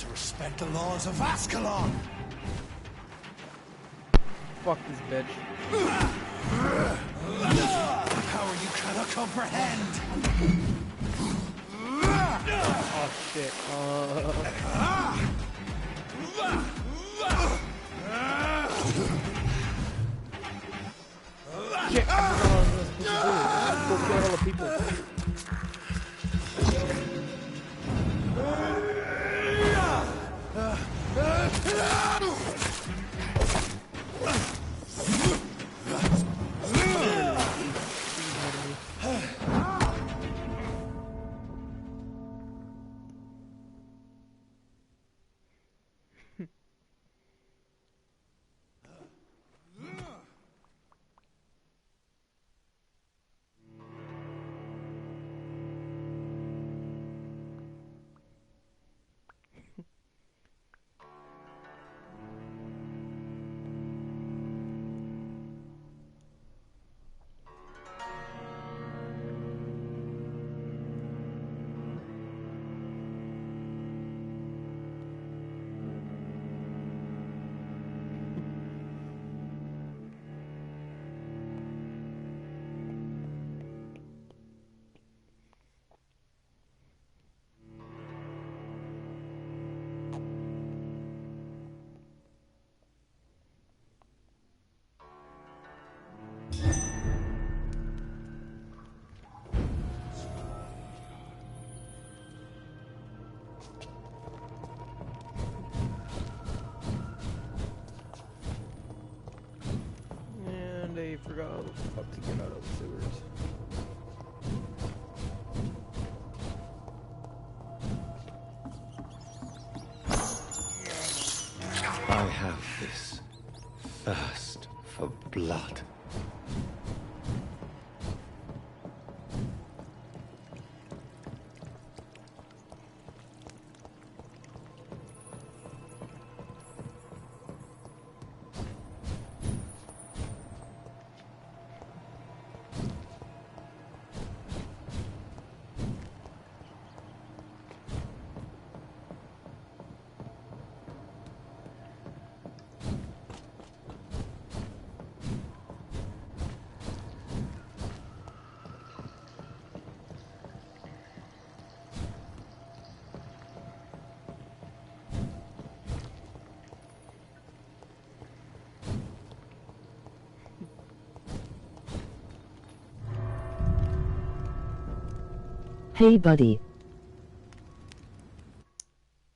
to respect the laws of Ascalon. Fuck this bitch. Power you cannot comprehend. Oh shit. Shit, I forgot what I was supposed to do. Go kill all the people. And I forgot how the fuck to get out of the sewers. I have this thirst for blood. Hey buddy.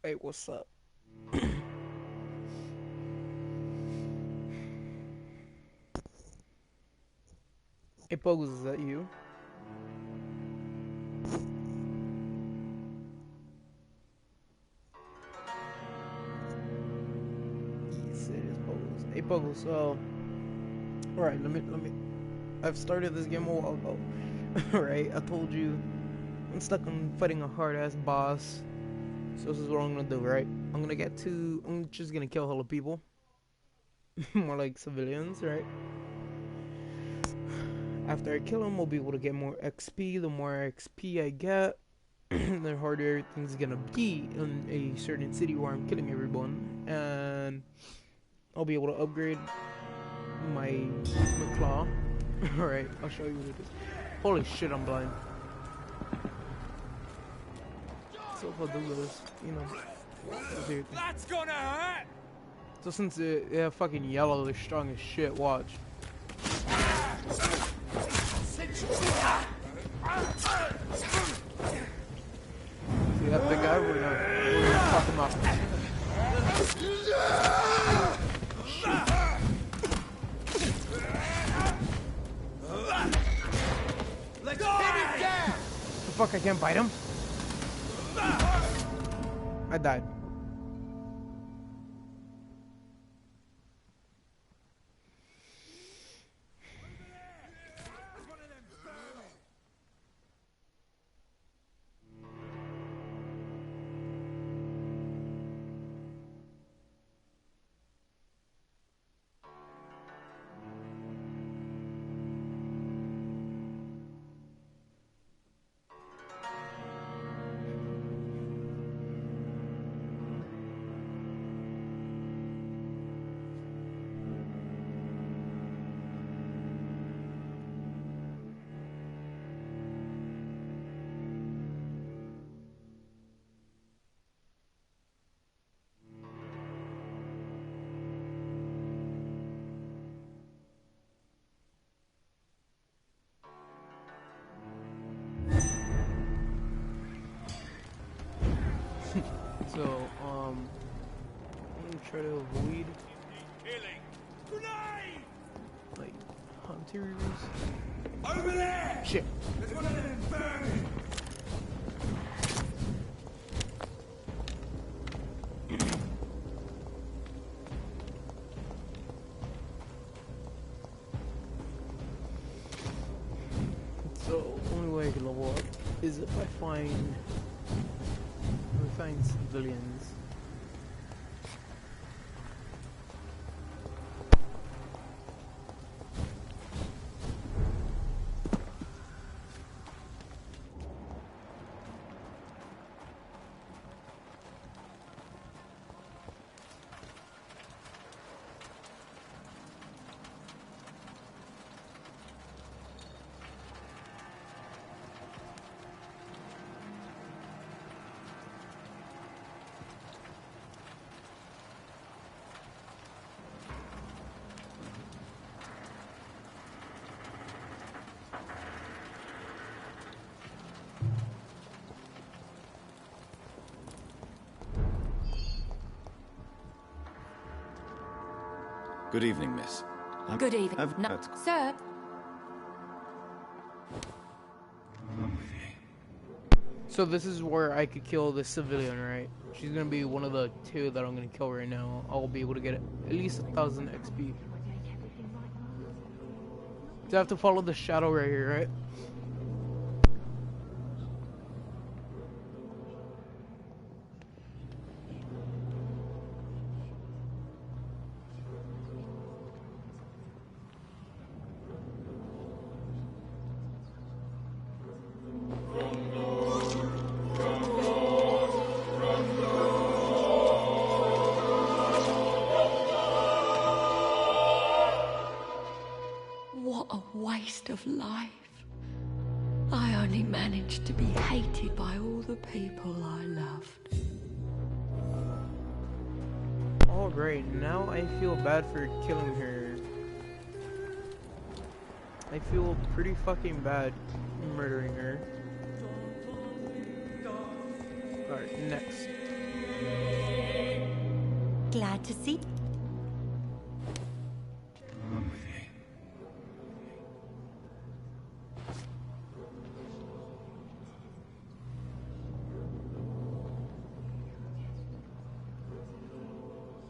Hey, what's up? Hey, Pogus, is that you? Yes, it is Pogus. Hey, Pogus, alright, let me, I've started this game a while ago. Right, I told you, I'm stuck on fighting a hard-ass boss. So this is what I'm gonna do, right? I'm just gonna kill hella people. More like civilians, right? After I kill them, we'll be able to get more XP. The more XP I get, the harder everything's gonna be in a certain city where I'm killing everyone. And I'll be able to upgrade my claw. Alright, I'll show you what it is. Holy shit, I'm blind. So if I do this, you know, That's gonna hurt. so since they're fucking yellow, they're strong as shit. Watch. See that big guy? We're gonna fuck him up. Let's pin him down. The fuck, I can't bite him? I died. So, I'm gonna try to avoid Killing. Grenade! like hunters. Over there! Shit. There's one of them burning! So, only way I can level up is if I find civilians. Good evening, miss. Good evening. No, sir. So this is where I could kill the civilian, right? She's gonna be one of the two that I'm gonna kill right now. I'll be able to get at least 1,000 XP. So I have to follow the shadow right here, right? What a waste of life. I only managed to be hated by all the people I loved. Oh great, now I feel bad for killing her. I feel pretty fucking bad murdering her. Alright, next. Glad to see.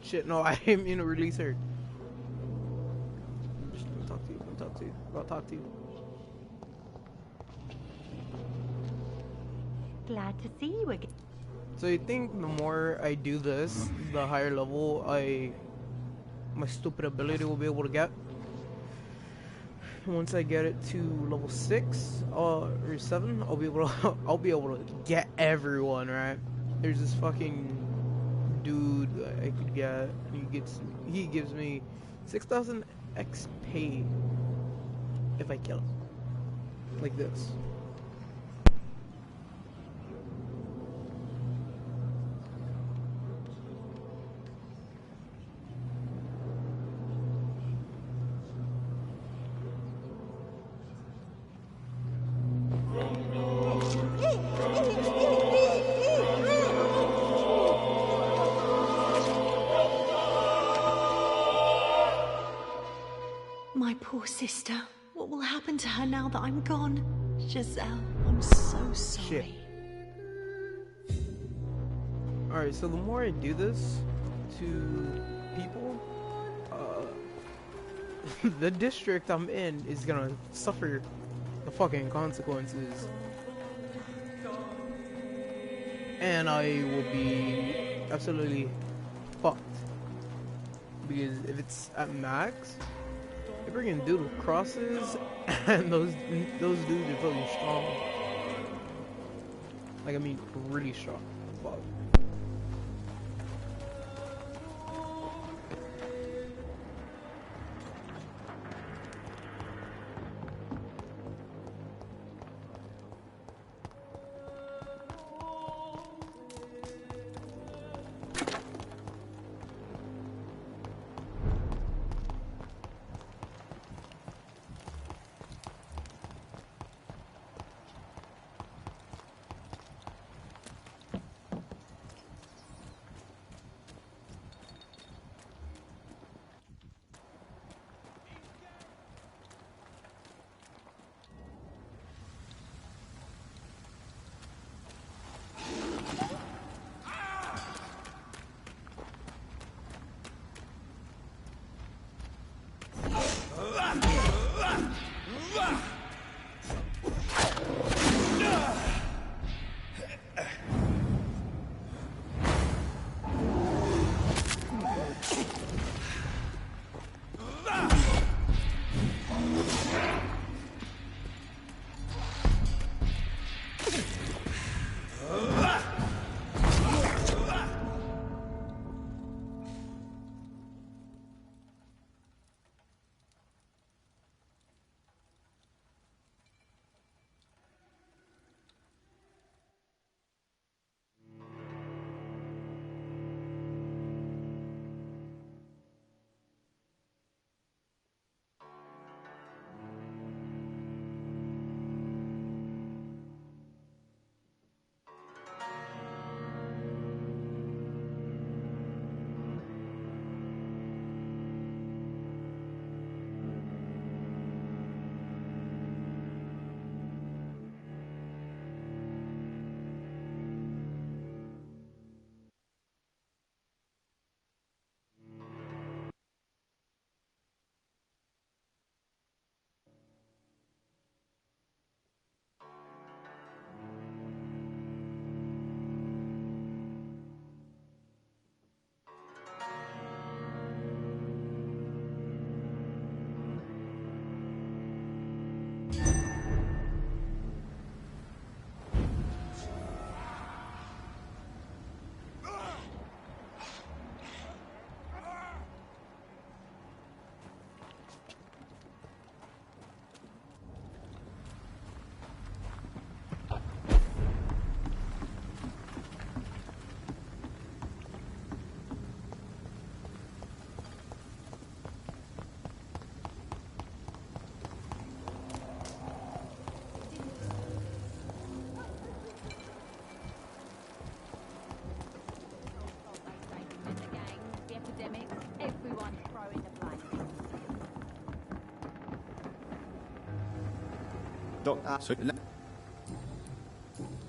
Shit, no, I didn't mean to release her. I'm just gonna talk to you, I'll talk to you. Glad to see you again. So you think the more I do this, the higher level my stupid ability will be able to get? Once I get it to level 6 or 7, I'll be able to get everyone, right? There's this fucking dude that I could get, and he gives me 6,000 XP if I kill him. Like this. My poor sister. What will happen to her now that I'm gone? Giselle, I'm so sorry. Shit. Alright, so the more I do this to people, the district I'm in is gonna suffer the fucking consequences. And I will be absolutely fucked. Because if it's at max, if we're gonna do crosses, and those dudes are fucking strong. Like, I mean, really strong. Fuck.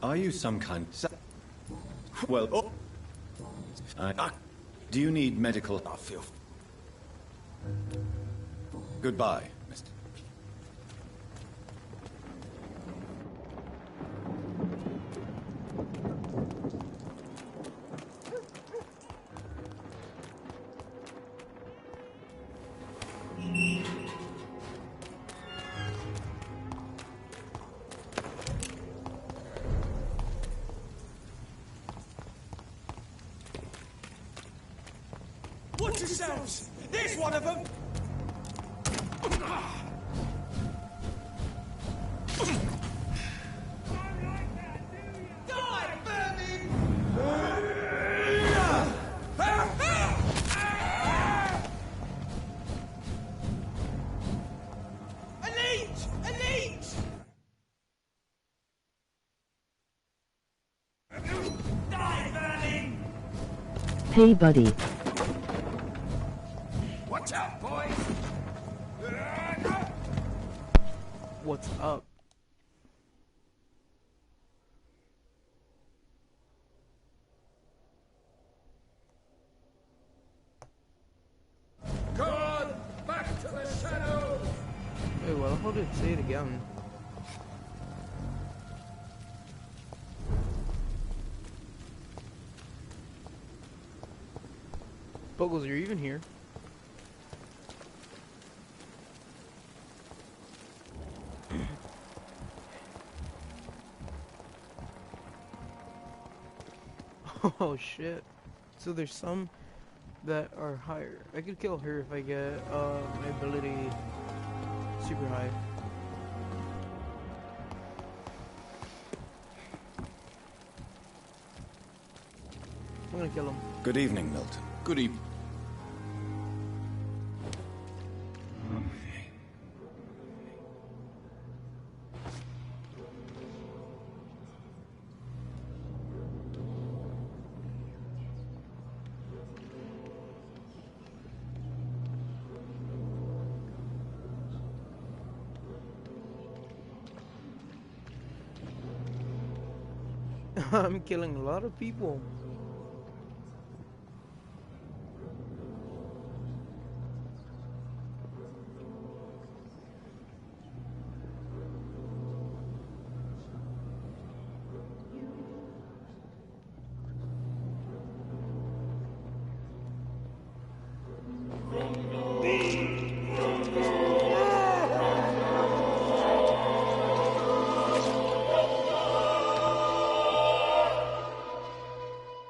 Are you some kind... Well... do you need medical... I feel... Goodbye, Mr. Watch yourselves! There's one of them! Die, Bernie! Elite! Elite! Die, Bernie! Hey buddy. Watch out, boys! What's up? God, back to the shadows! Wait, well, how did it say it again? Buggles, you're even here. Oh shit. So there's some that are higher. I could kill her if I get my ability super high. I'm gonna kill him. Good evening, Milton. Good evening. I'm killing a lot of people.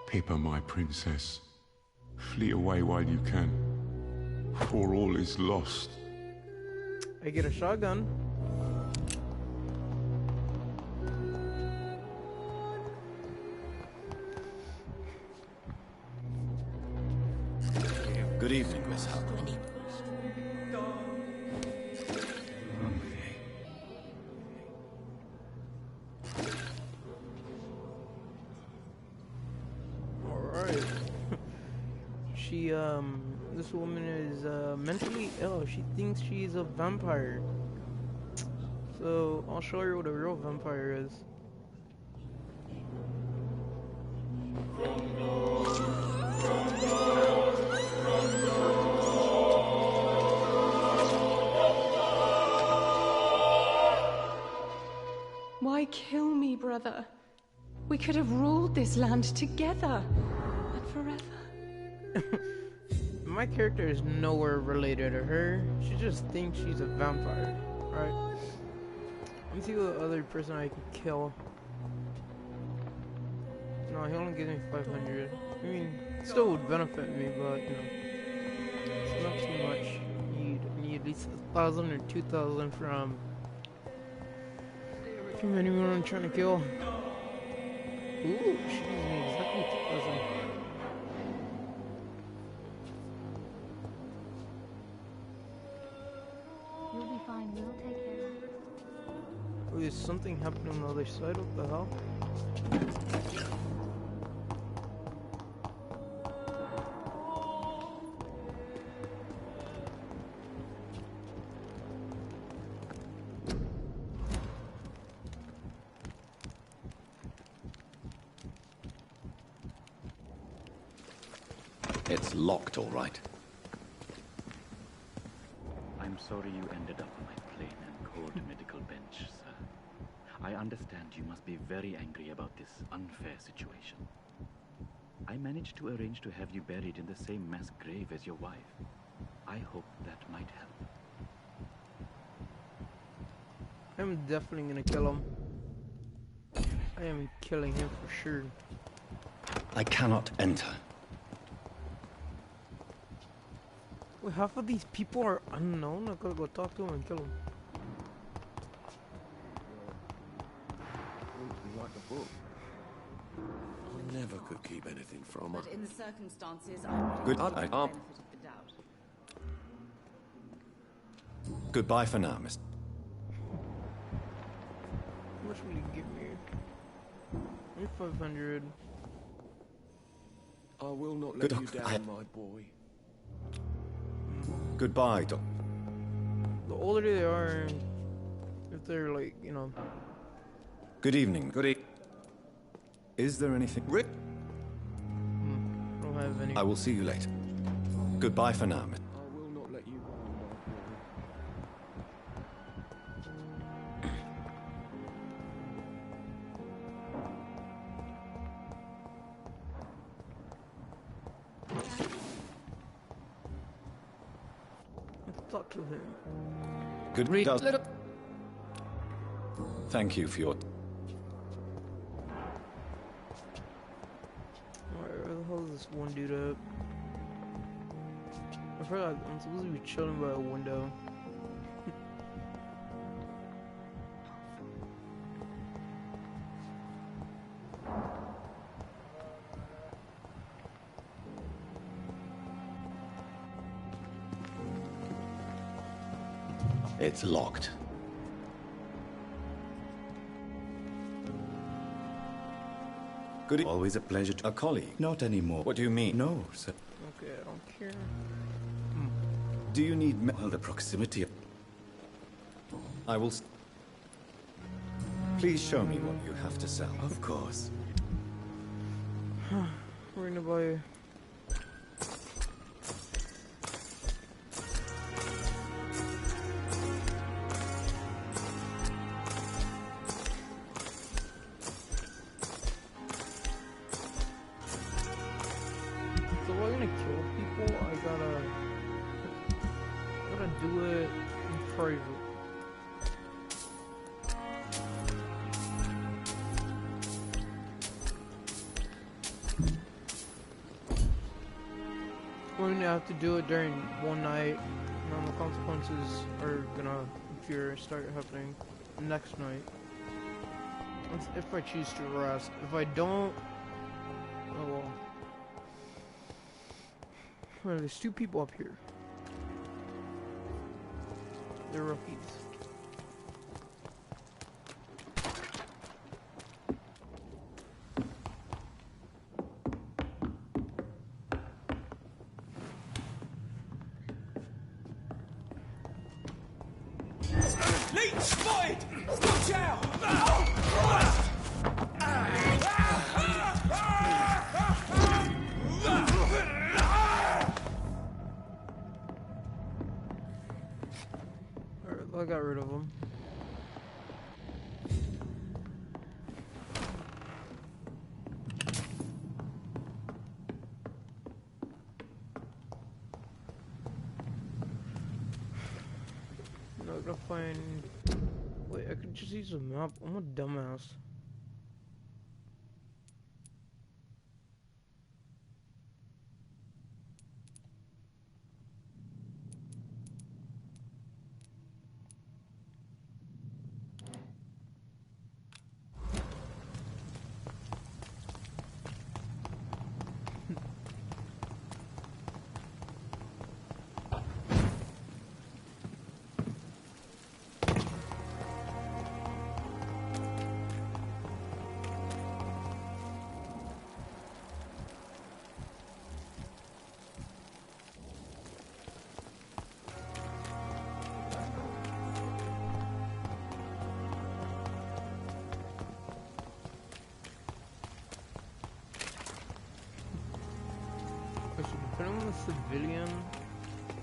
Pippa, my princess, flee away while you can, for all is lost. I get a shotgun. Good evening, Miss Hubbard. Alright. This woman is mentally ill. She thinks she's a vampire. So I'll show her what a real vampire is. Why kill me, brother? We could have ruled this land together and forever. My character is nowhere related to her. She just thinks she's a vampire. Alright. Let me see what other person I can kill. No, he only gives me 500. I mean, it still would benefit me, but you know, it's not too much. I need at least 1,000 or 2,000 from anyone I'm trying to kill. Ooh, she gives me exactly 2,000. You'll be fine. We'll take care of it. Oh, there's something happening on the other side. What the hell? It's locked, all right. I'm sorry you ended up on my plain and cold medical bench, sir. I understand you must be very angry about this unfair situation. I managed to arrange to have you buried in the same mass grave as your wife. I hope that might help. I'm definitely gonna kill him. I am killing him for sure. I cannot enter. Wait, half of these people are unknown? I gotta go talk to him and kill him. Like a book. I never could keep anything from her. But in the circumstances, I Good. would I give the benefit of the doubt. Goodbye for now, Miss. How much will you give me? 500. I will not let Good. you down, my boy. Goodbye, Doc. The older they are, if they're like, you know. Good evening. Good evening. Is there anything? Rick? I don't have any. I will see you later. Goodbye for now, Miss. I will not let you down, my boy. Let's talk to him. Good read. Thank you for your. Alright, where the hell is this one dude up? I forgot I'm supposed to be chilling by a window. It's locked. Good. Always a pleasure to... A colleague? Not anymore. What do you mean? No, sir. Okay, I don't care. Do you need me? Well, the proximity of... I will. Please show me what you have to sell. Of course. We're gonna buy. So we're gonna kill people. I gotta do it in private. We're gonna have to do it during one night. Normal consequences are gonna start happening next night. If I choose to rest. If I don't, oh well. Well, there's two people up here. They're rookies. Leech spotted! Watch out! I got rid of them. No, I gotta find. Wait, I could just use a map. I'm a dumbass. I'm a civilian,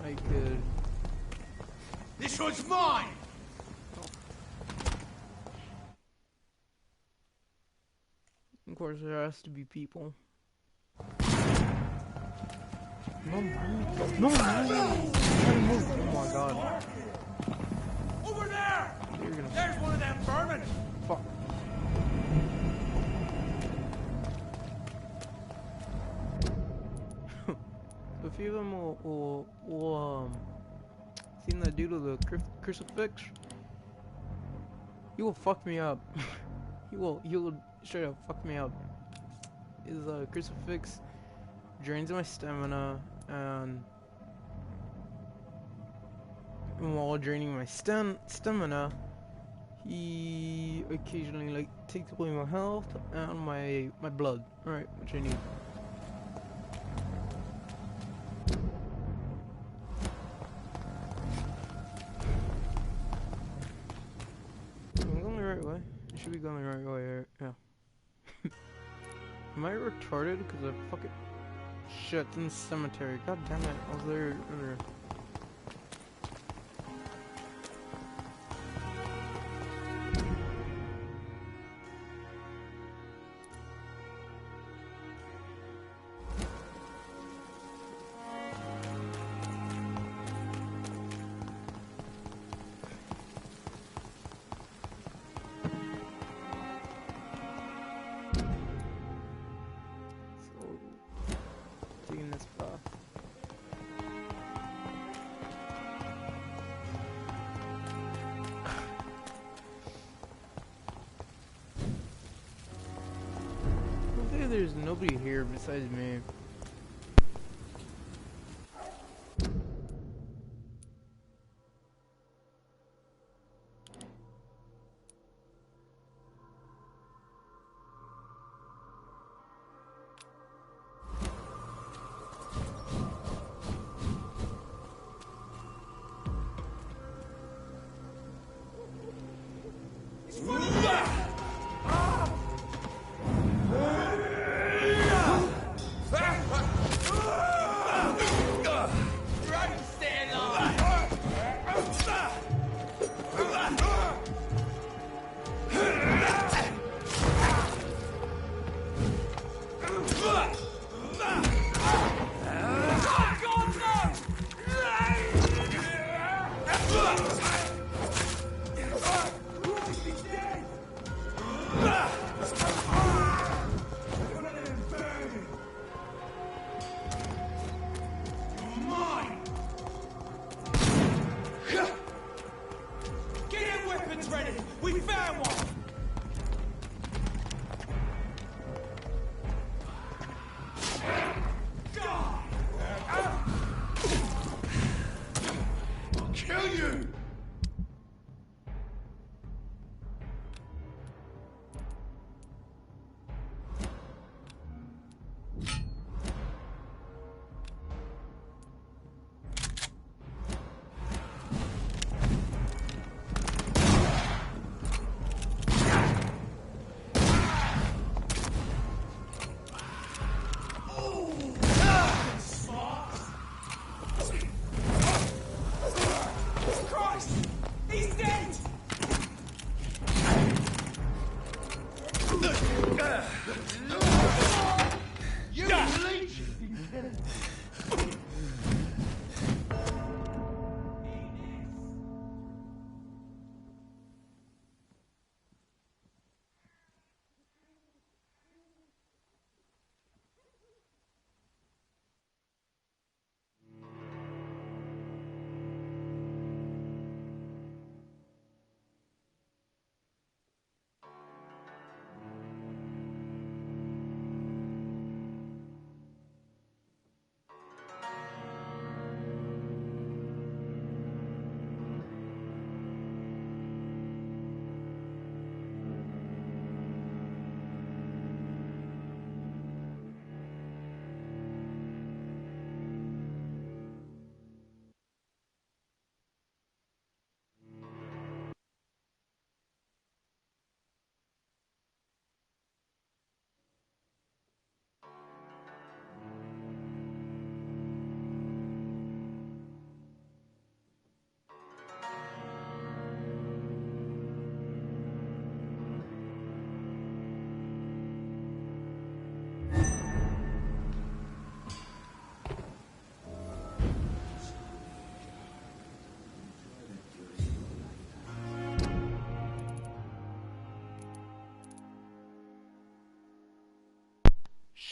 I could... This one's mine! Of course, there has to be people. No money! No money! Oh my god. Over there! Gonna... There's one of them vermin! Fuck. A few of them will seen that dude with the crucifix? He will fuck me up. he will straight up fuck me up. His crucifix drains my stamina, and while draining my stamina, he occasionally like takes away my health and my blood, right, which I need. I'm going the right way. I should be going the right way here. Yeah. Am I retarded? Because I fucking... Shit, it's in the cemetery. God damn it. I was there earlier. Taking this path. Hopefully there's nobody here besides me.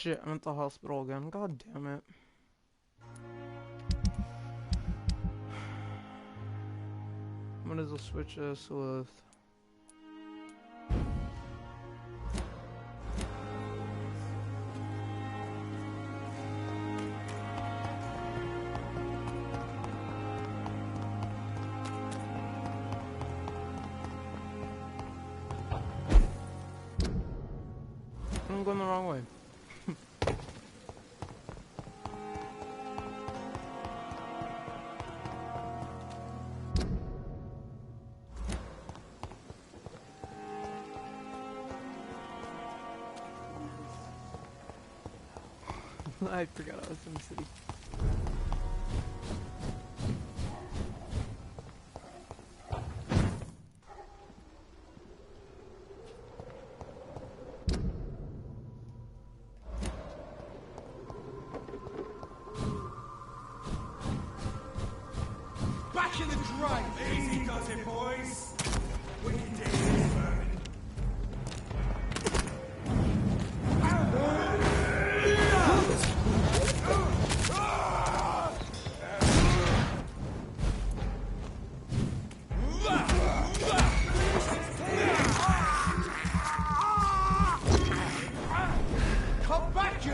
shit, I'm at the hospital again. God damn it. I'm gonna just switch this with... I'm going the wrong way. I forgot I was in the city. Back in the drive! Easy does it, boys! We can do this, vermin. Come back, you!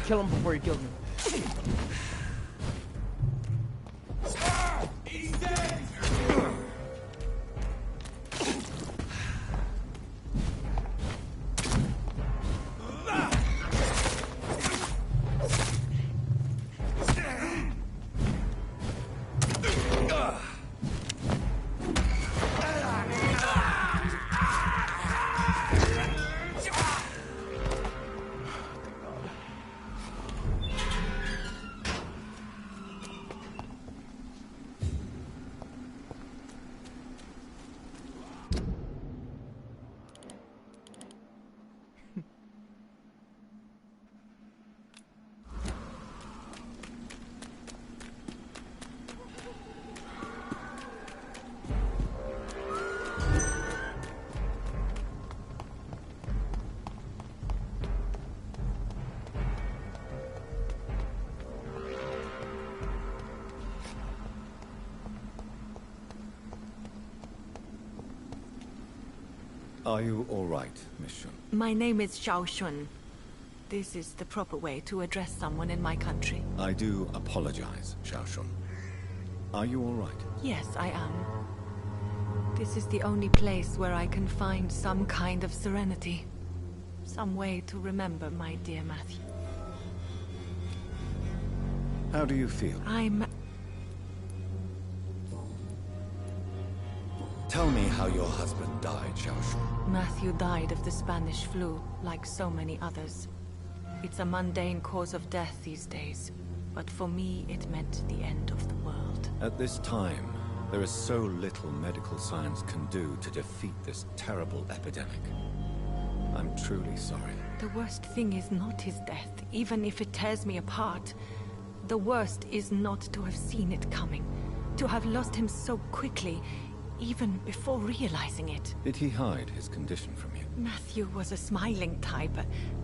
Kill him before he kills me. He's dead! Are you all right, Miss Shun? My name is Xiao Shun. This is the proper way to address someone in my country. I do apologize, Xiao Shun. Are you all right? Yes, I am. This is the only place where I can find some kind of serenity. Some way to remember my dear Matthew. How do you feel? Tell me how your husband died, Xiao Shun. Matthew died of the Spanish flu, like so many others. It's a mundane cause of death these days, but for me it meant the end of the world. At this time, there is so little medical science can do to defeat this terrible epidemic. I'm truly sorry. The worst thing is not his death, even if it tears me apart. The worst is not to have seen it coming, to have lost him so quickly, even before realizing it. Did he hide his condition from you? Matthew was a smiling type,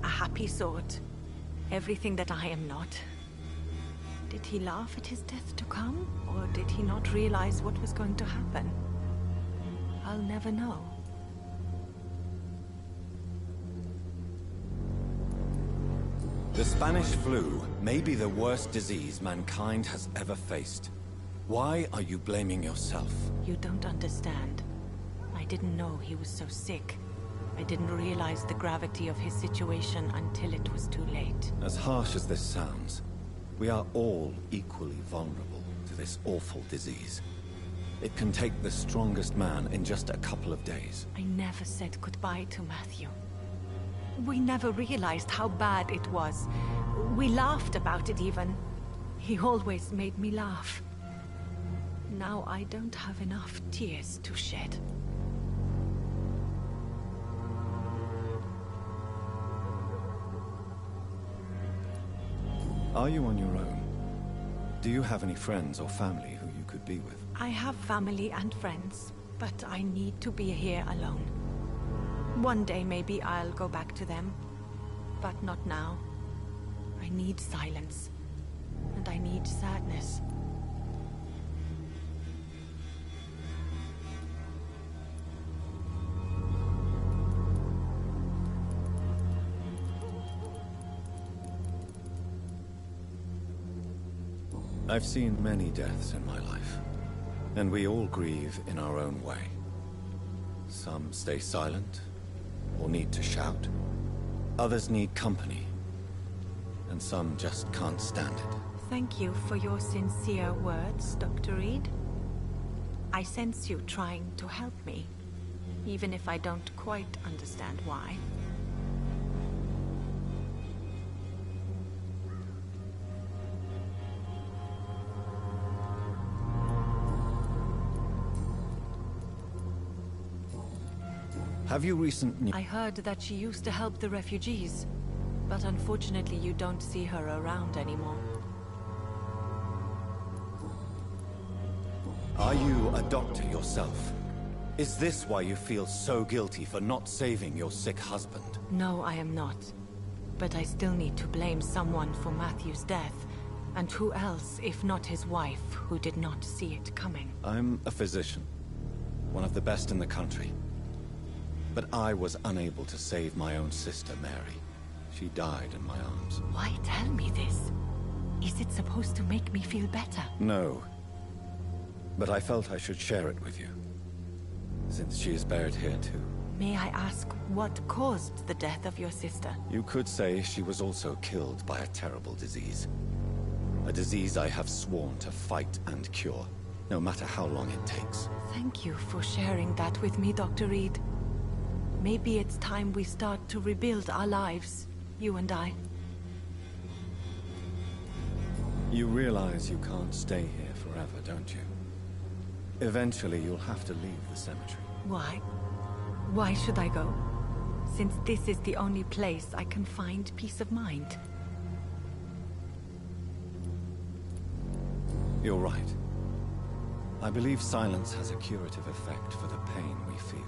a happy sort. Everything that I am not. Did he laugh at his death to come, or did he not realize what was going to happen? I'll never know. The Spanish flu may be the worst disease mankind has ever faced. Why are you blaming yourself? You don't understand. I didn't know he was so sick. I didn't realize the gravity of his situation until it was too late. As harsh as this sounds, we are all equally vulnerable to this awful disease. It can take the strongest man in just a couple of days. I never said goodbye to Matthew. We never realized how bad it was. We laughed about it even. He always made me laugh. Now I don't have enough tears to shed. Are you on your own? Do you have any friends or family who you could be with? I have family and friends, but I need to be here alone. One day maybe I'll go back to them, but not now. I need silence, and I need sadness. I've seen many deaths in my life, and we all grieve in our own way. Some stay silent, or need to shout. Others need company, and some just can't stand it. Thank you for your sincere words, Dr. Reed. I sense you trying to help me, even if I don't quite understand why. Have you recently... I heard that she used to help the refugees, but unfortunately you don't see her around anymore. Are you a doctor yourself? Is this why you feel so guilty for not saving your sick husband? No, I am not. But I still need to blame someone for Matthew's death. And who else, if not his wife, who did not see it coming? I'm a physician, one of the best in the country. But I was unable to save my own sister, Mary. She died in my arms. Why tell me this? Is it supposed to make me feel better? No. But I felt I should share it with you, since she is buried here too. May I ask what caused the death of your sister? You could say she was also killed by a terrible disease. A disease I have sworn to fight and cure, no matter how long it takes. Thank you for sharing that with me, Dr. Reed. Maybe it's time we start to rebuild our lives, you and I. You realize you can't stay here forever, don't you? Eventually you'll have to leave the cemetery. Why? Why should I go? Since this is the only place I can find peace of mind. You're right. I believe silence has a curative effect for the pain we feel.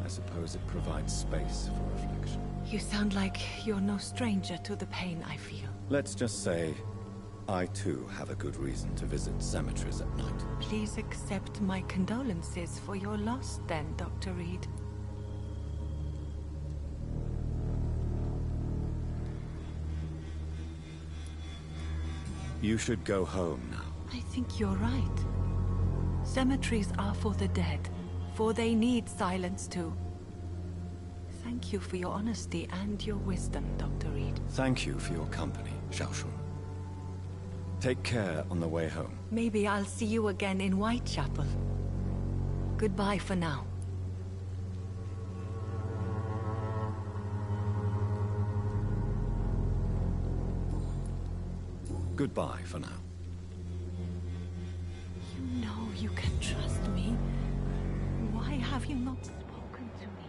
I suppose it provides space for reflection. You sound like you're no stranger to the pain I feel. Let's just say, I too have a good reason to visit cemeteries at night. Please accept my condolences for your loss then, Dr. Reed. You should go home now. I think you're right. Cemeteries are for the dead, for they need silence too. Thank you for your honesty and your wisdom, Dr. Reed. Thank you for your company, Xiaoshun. Take care on the way home. Maybe I'll see you again in Whitechapel. Goodbye for now. Goodbye for now. You know you can trust me. Why have you not spoken to me?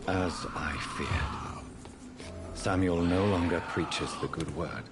As I feared. Samuel no longer preaches the good word.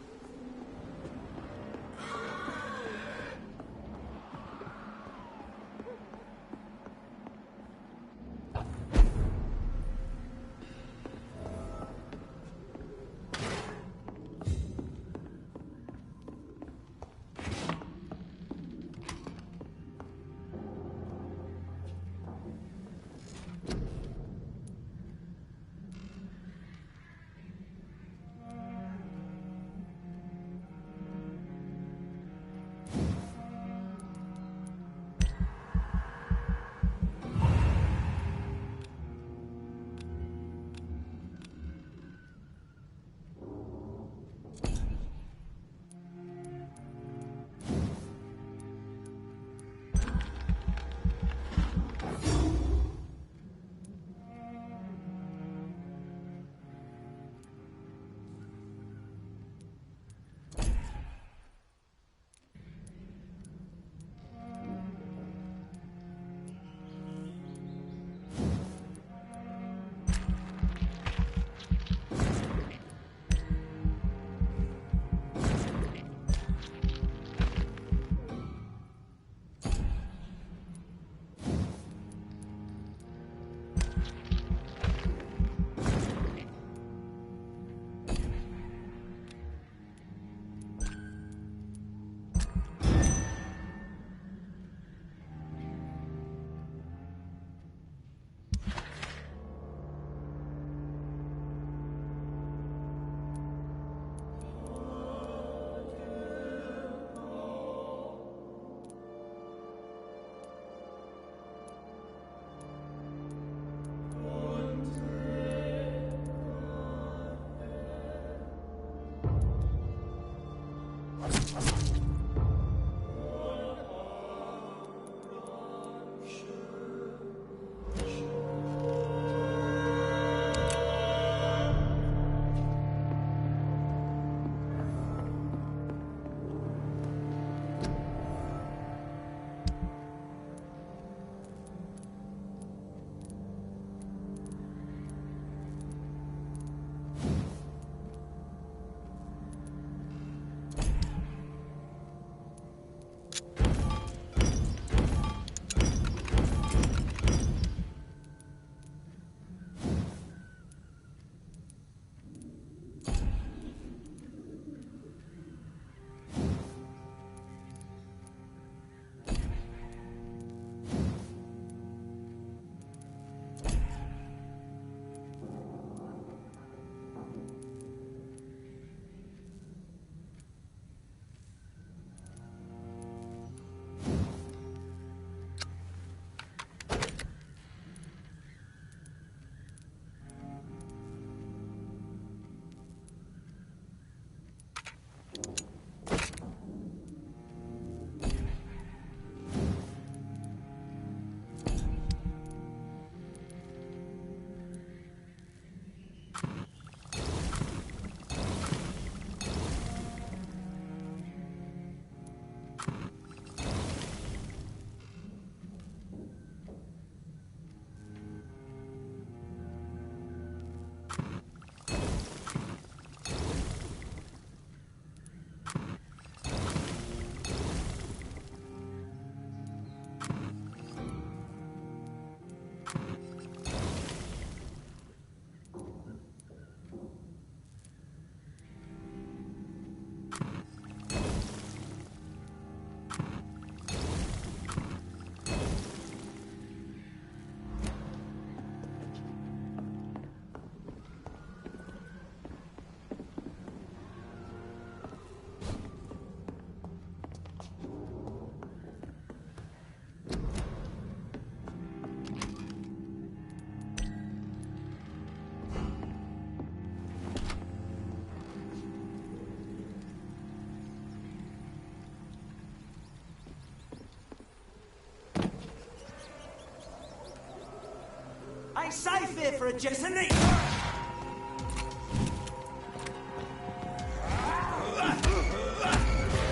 Ain't safe here for a Jessenie!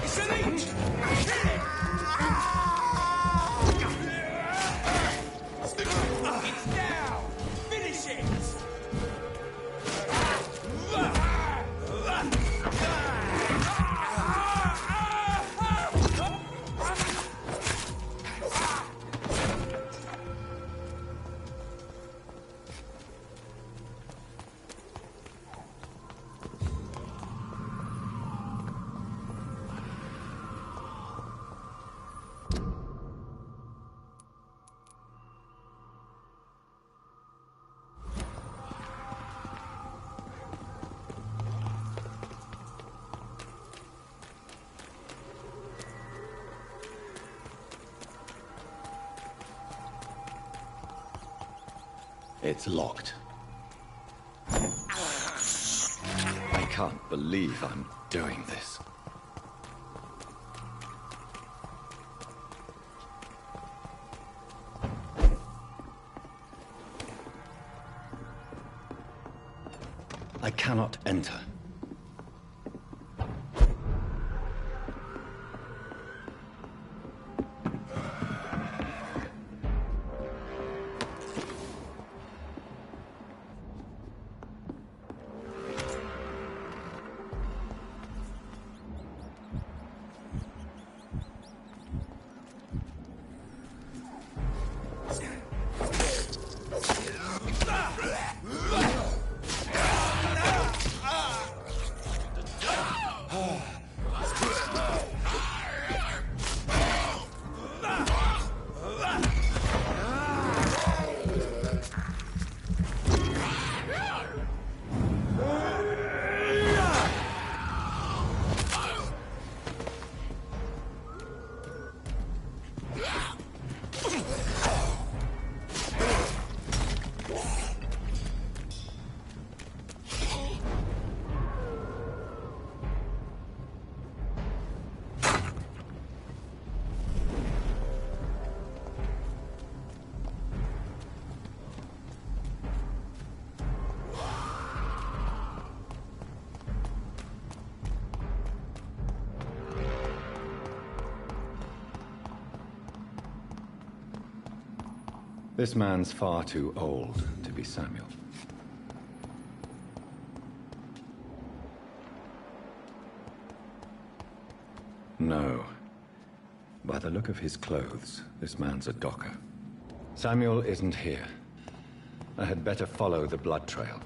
It's an inch! It's down! Finish it! It's locked. I can't believe I'm doing this. I cannot enter. This man's far too old to be Samuel. No. By the look of his clothes, this man's a docker. Samuel isn't here. I had better follow the blood trail.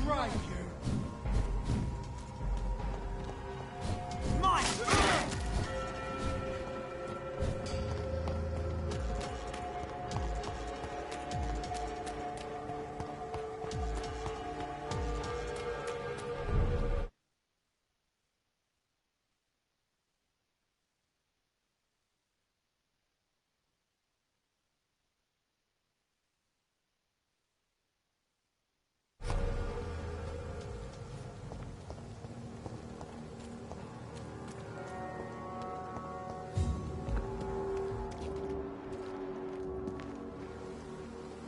right, you. Mine!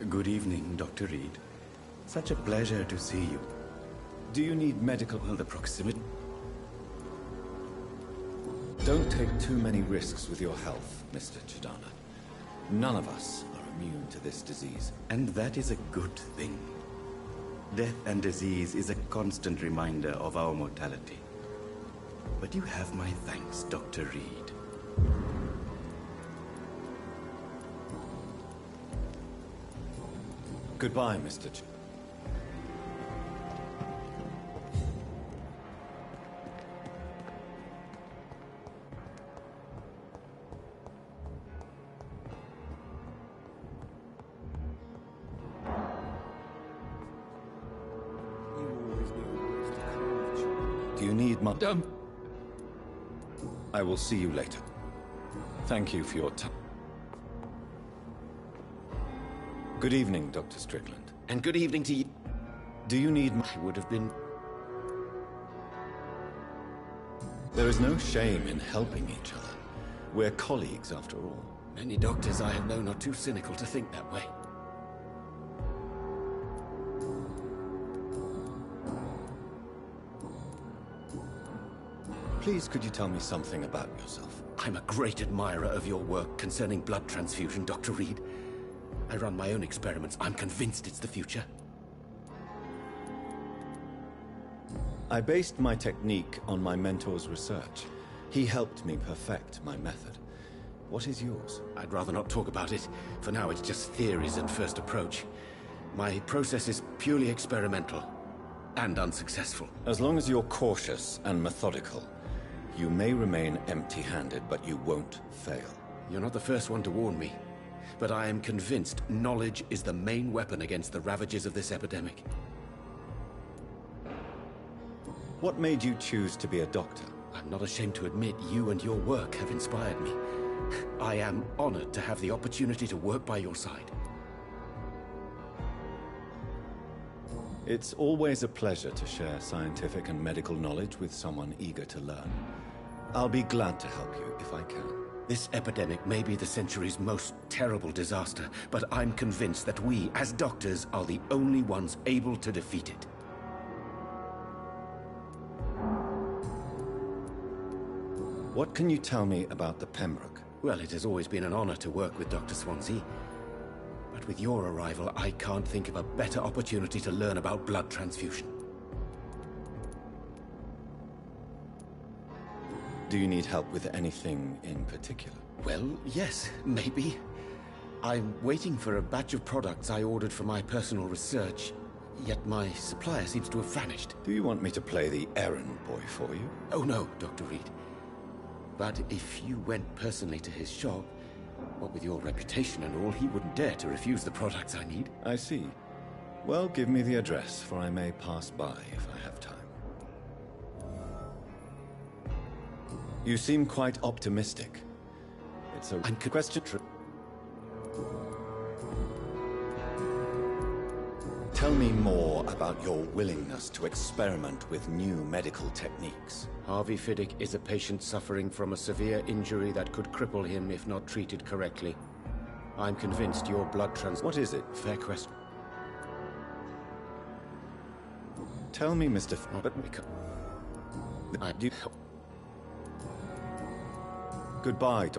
Good evening, Dr. Reed. Such a pleasure to see you. Do you need medical... Well, the proximity... Don't take too many risks with your health, Mr. Chidana. None of us are immune to this disease. And that is a good thing. Death and disease is a constant reminder of our mortality. But you have my thanks, Dr. Reed. Goodbye, Mr. Ch... Do you need my... I will see you later. Thank you for your time. Good evening, Dr. Strickland. And good evening to you. Do you need... I would have been... There is no shame in helping each other. We're colleagues, after all. Many doctors I have known are too cynical to think that way. Please, could you tell me something about yourself? I'm a great admirer of your work concerning blood transfusion, Dr. Reed. I run my own experiments. I'm convinced it's the future. I based my technique on my mentor's research. He helped me perfect my method. What is yours? I'd rather not talk about it. For now, it's just theories at first approach. My process is purely experimental and unsuccessful. As long as you're cautious and methodical, you may remain empty-handed, but you won't fail. You're not the first one to warn me, but I am convinced knowledge is the main weapon against the ravages of this epidemic. What made you choose to be a doctor? I'm not ashamed to admit you and your work have inspired me. I am honored to have the opportunity to work by your side. It's always a pleasure to share scientific and medical knowledge with someone eager to learn. I'll be glad to help you if I can. This epidemic may be the century's most terrible disaster, but I'm convinced that we, as doctors, are the only ones able to defeat it. What can you tell me about the Pembroke? Well, it has always been an honor to work with Dr. Swansea. But with your arrival, I can't think of a better opportunity to learn about blood transfusion. Do you need help with anything in particular? Well, yes, maybe. I'm waiting for a batch of products I ordered for my personal research, yet my supplier seems to have vanished. Do you want me to play the errand boy for you? Oh no, Dr. Reed. But if you went personally to his shop, what with your reputation and all, he wouldn't dare to refuse the products I need. I see. Well, give me the address, for I may pass by if I have time. You seem quite optimistic. It's a question. Tell me more about your willingness to experiment with new medical techniques. Harvey Fiddick is a patient suffering from a severe injury that could cripple him if not treated correctly. I'm convinced your blood What is it? Fair question. Tell me, Mr. Goodbye.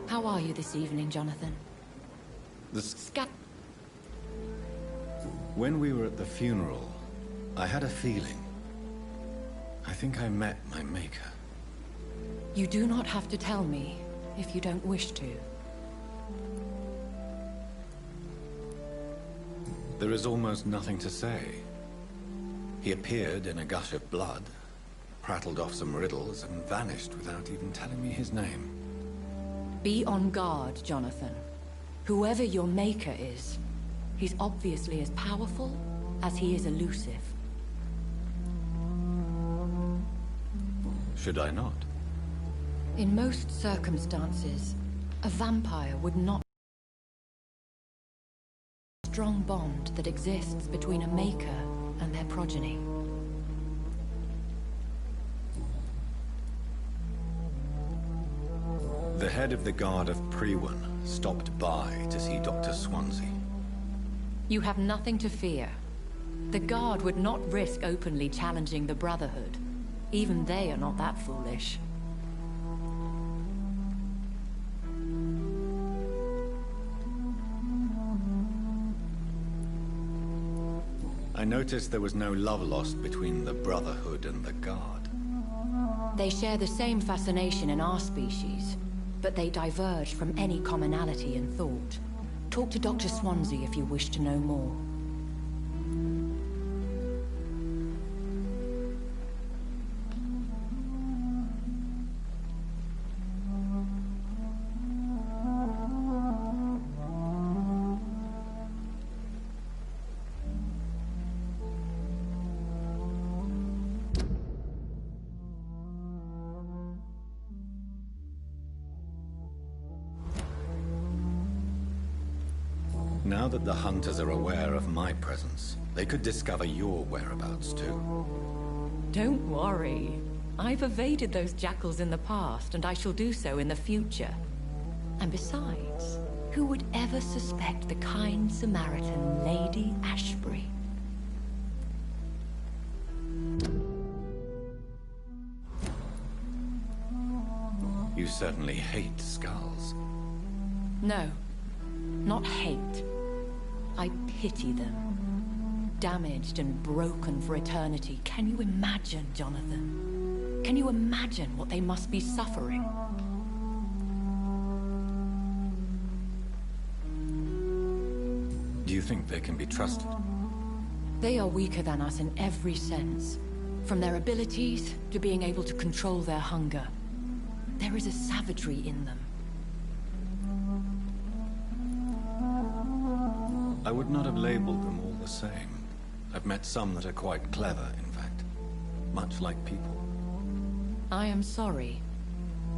How are you this evening, Jonathan? When we were at the funeral, I had a feeling. I think I met my maker. You do not have to tell me if you don't wish to. There is almost nothing to say. He appeared in a gush of blood, prattled off some riddles, and vanished without even telling me his name. Be on guard, Jonathan. Whoever your maker is, he's obviously as powerful as he is elusive. Should I not? In most circumstances, a vampire would not strong bond that exists between a maker and their progeny. The head of the Guard of Prewan stopped by to see Dr. Swansea. You have nothing to fear. The Guard would not risk openly challenging the Brotherhood. Even they are not that foolish. I noticed there was no love lost between the Brotherhood and the Guard. They share the same fascination in our species, but they diverge from any commonality in thought. Talk to Dr. Swansea if you wish to know more. Now that the hunters are aware of my presence, they could discover your whereabouts too. Don't worry. I've evaded those jackals in the past, and I shall do so in the future. And besides, who would ever suspect the kind Samaritan Lady Ashbury? You certainly hate skulls. No, not hate. I pity them. Damaged and broken for eternity. Can you imagine, Jonathan? Can you imagine what they must be suffering? Do you think they can be trusted? They are weaker than us in every sense. From their abilities to being able to control their hunger. There is a savagery in them. I would not have labeled them all the same. I've met some that are quite clever, in fact. Much like people. I am sorry.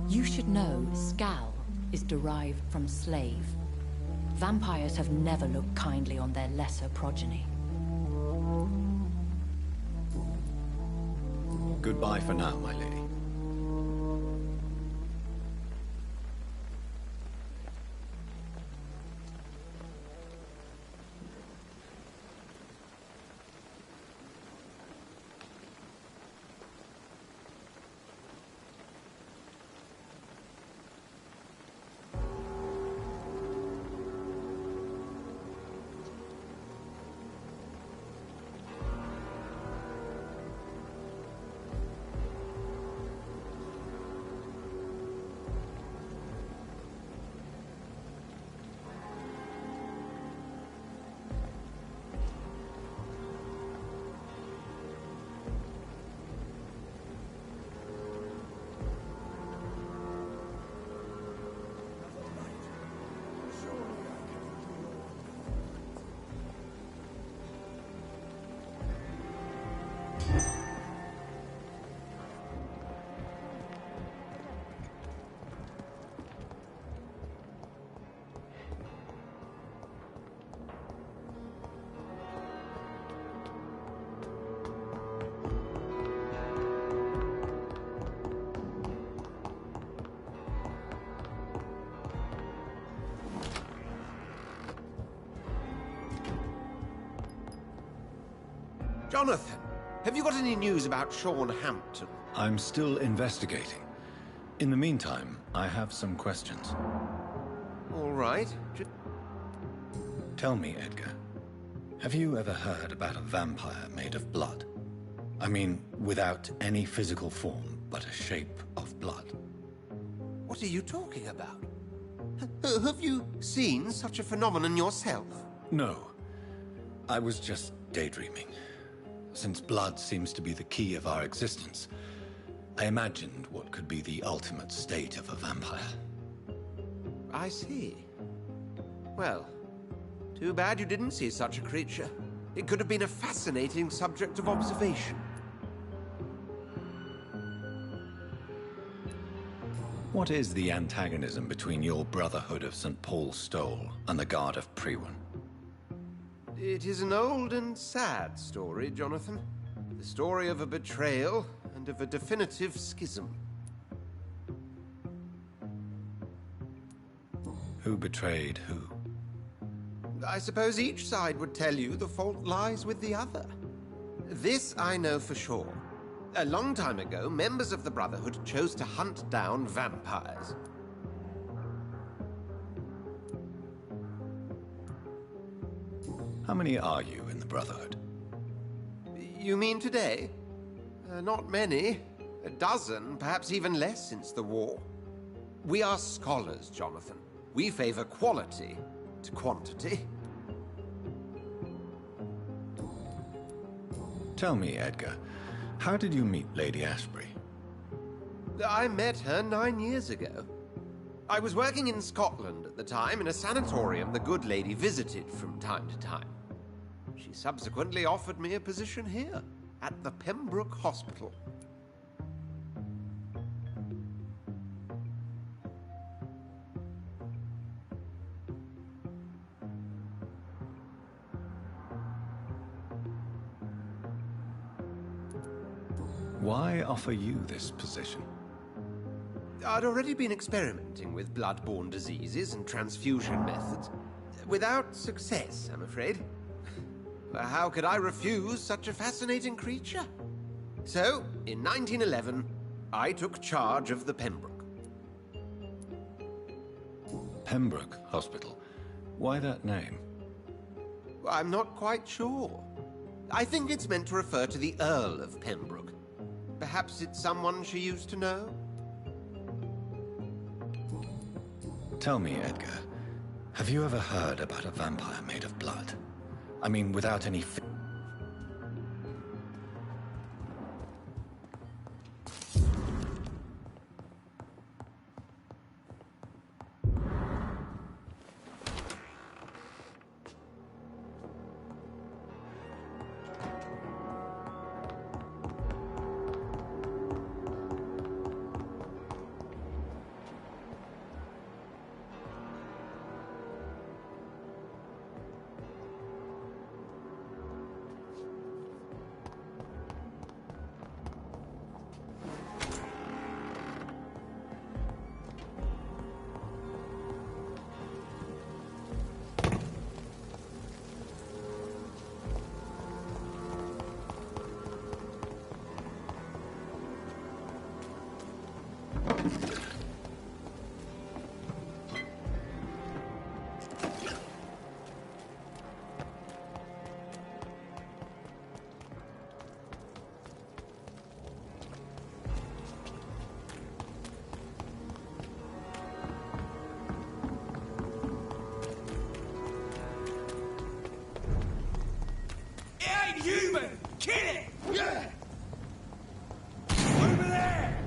You should know Skal is derived from slave. Vampires have never looked kindly on their lesser progeny. Goodbye for now, my lady. Jonathan, have you got any news about Sean Hampton? I'm still investigating. In the meantime, I have some questions. all right. Tell me, Edgar, have you ever heard about a vampire made of blood? I mean, without any physical form, but a shape of blood. What are you talking about? Have you seen such a phenomenon yourself? No. I was just daydreaming. Since blood seems to be the key of our existence, I imagined what could be the ultimate state of a vampire. I see. Well, too bad you didn't see such a creature. It could have been a fascinating subject of observation. What is the antagonism between your Brotherhood of St. Paul's Stole and the Guard of Priwen? It is an old and sad story, Jonathan. The story of a betrayal and of a definitive schism. Who betrayed who? I suppose each side would tell you the fault lies with the other. This I know for sure. A long time ago, members of the Brotherhood chose to hunt down vampires. How many are you in the Brotherhood? You mean today? Not many. A dozen, perhaps even less since the war. We are scholars, Jonathan. We favor quality to quantity. Tell me, Edgar, how did you meet Lady Ashbury? I met her 9 years ago. I was working in Scotland at the time in a sanatorium the good lady visited from time to time. She subsequently offered me a position here, at the Pembroke Hospital. Why offer you this position? I'd already been experimenting with blood-borne diseases and transfusion methods. Without success, I'm afraid. How could I refuse such a fascinating creature? So, in 1911, I took charge of the Pembroke. Pembroke Hospital? Why that name? I'm not quite sure. I think it's meant to refer to the Earl of Pembroke. Perhaps it's someone she used to know? Tell me, Edgar, have you ever heard about a vampire made of blood? I mean, without any... Human! Kill it! Yeah! Over there!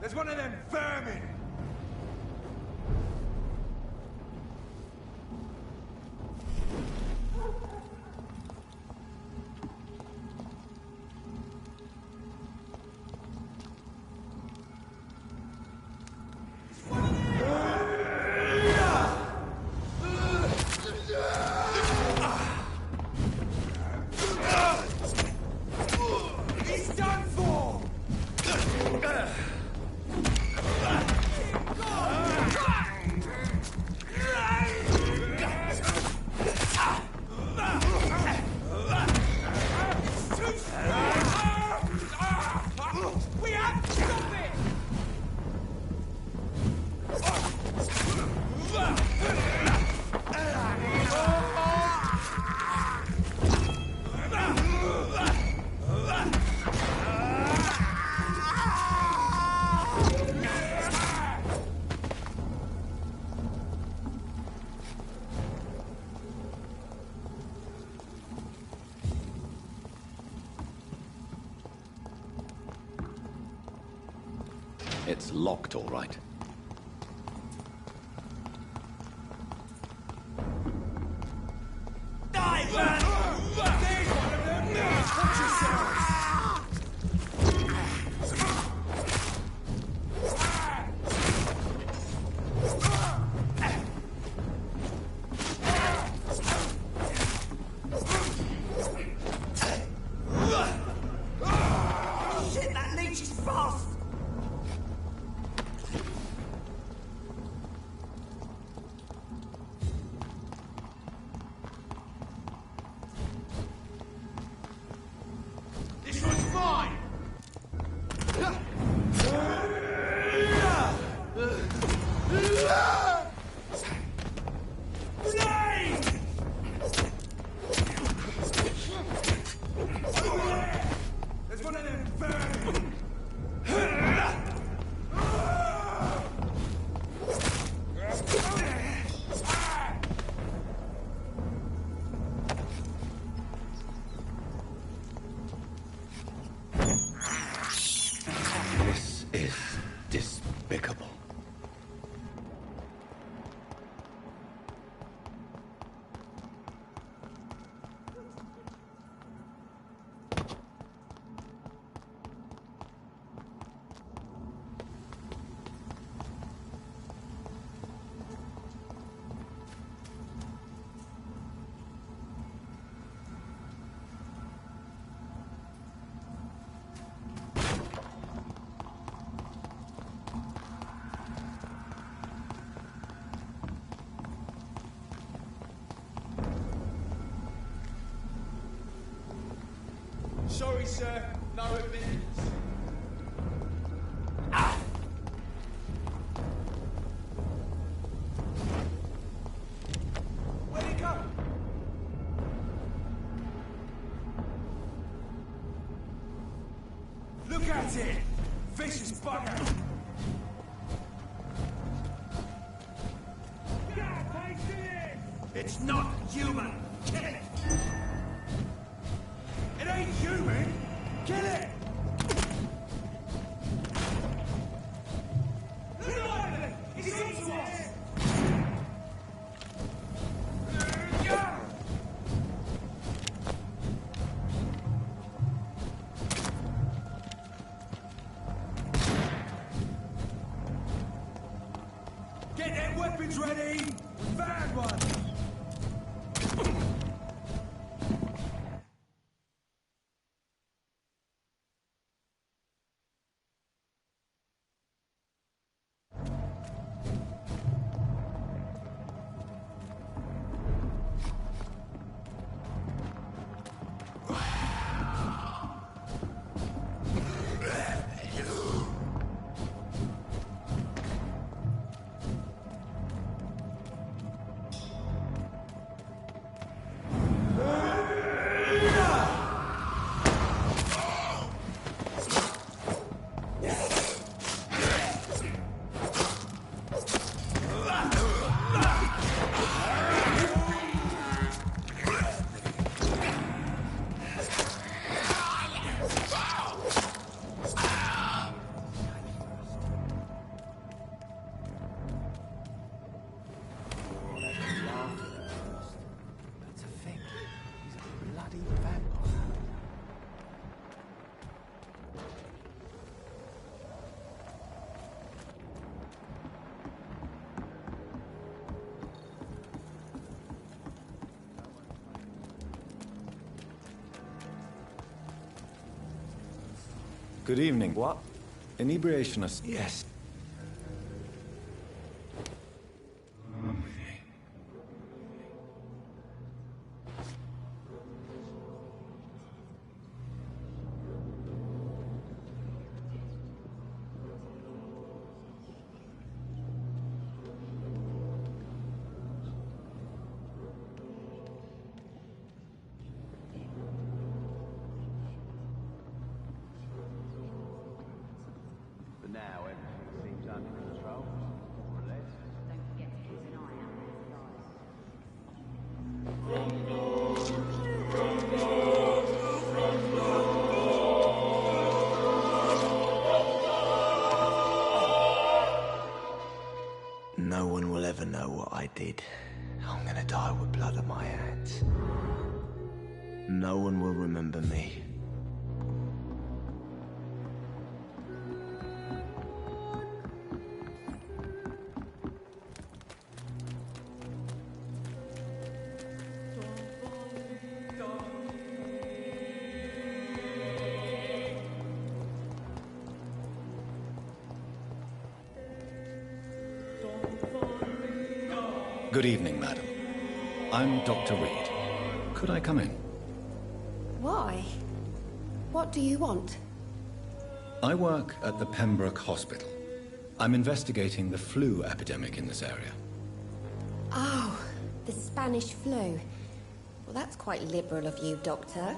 There's one of them vermin! He's done for! We have to stop it! It's locked, all right. Die, man! There's one of them! Watch yourselves! Shit, that leech is fast! This one's fine! Flame! Over there! There's one of them burning! This is despicable. Sorry, sir. No admittance. Where'd he go? Look at it! Vicious bugger! It's not human! Kill it! It ain't human! Kill it! Look! He's onto us! Get their weapons ready! We found one! That's a thing. He's a bloody vampire. Good evening. What? Inebriation is... Yes. For now, everything's I did, I'm gonna die with blood on my hands. No one will remember me. Good evening, madam. I'm Dr. Reed. Could I come in? Why? What do you want? I work at the Pembroke Hospital. I'm investigating the flu epidemic in this area. Oh, the Spanish flu. Well, that's quite liberal of you, Doctor.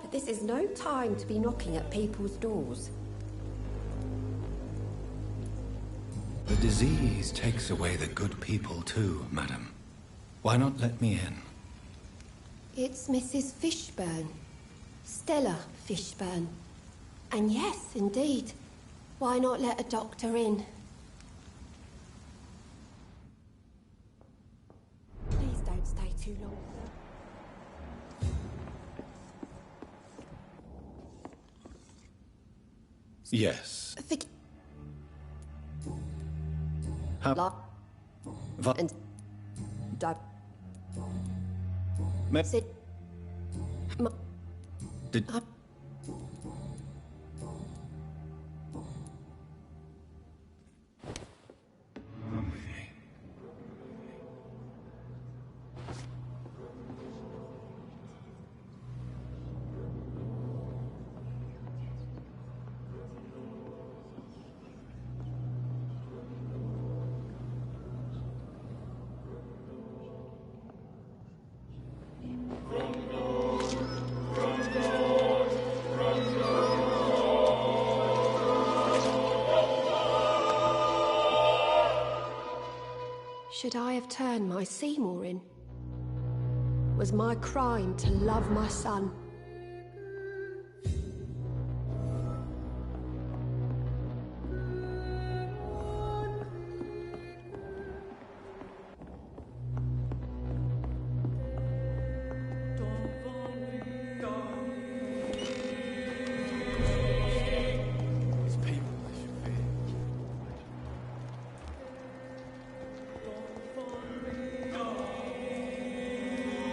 But this is no time to be knocking at people's doors. The disease takes away the good people too, madam. Why not let me in? It's Mrs. Fishburne. Stella Fishburne. And yes, indeed. Why not let a doctor in? Please don't stay too long. Yes. Love and sit. Did Should I have turned my Seymour in? Was my crime to love my son?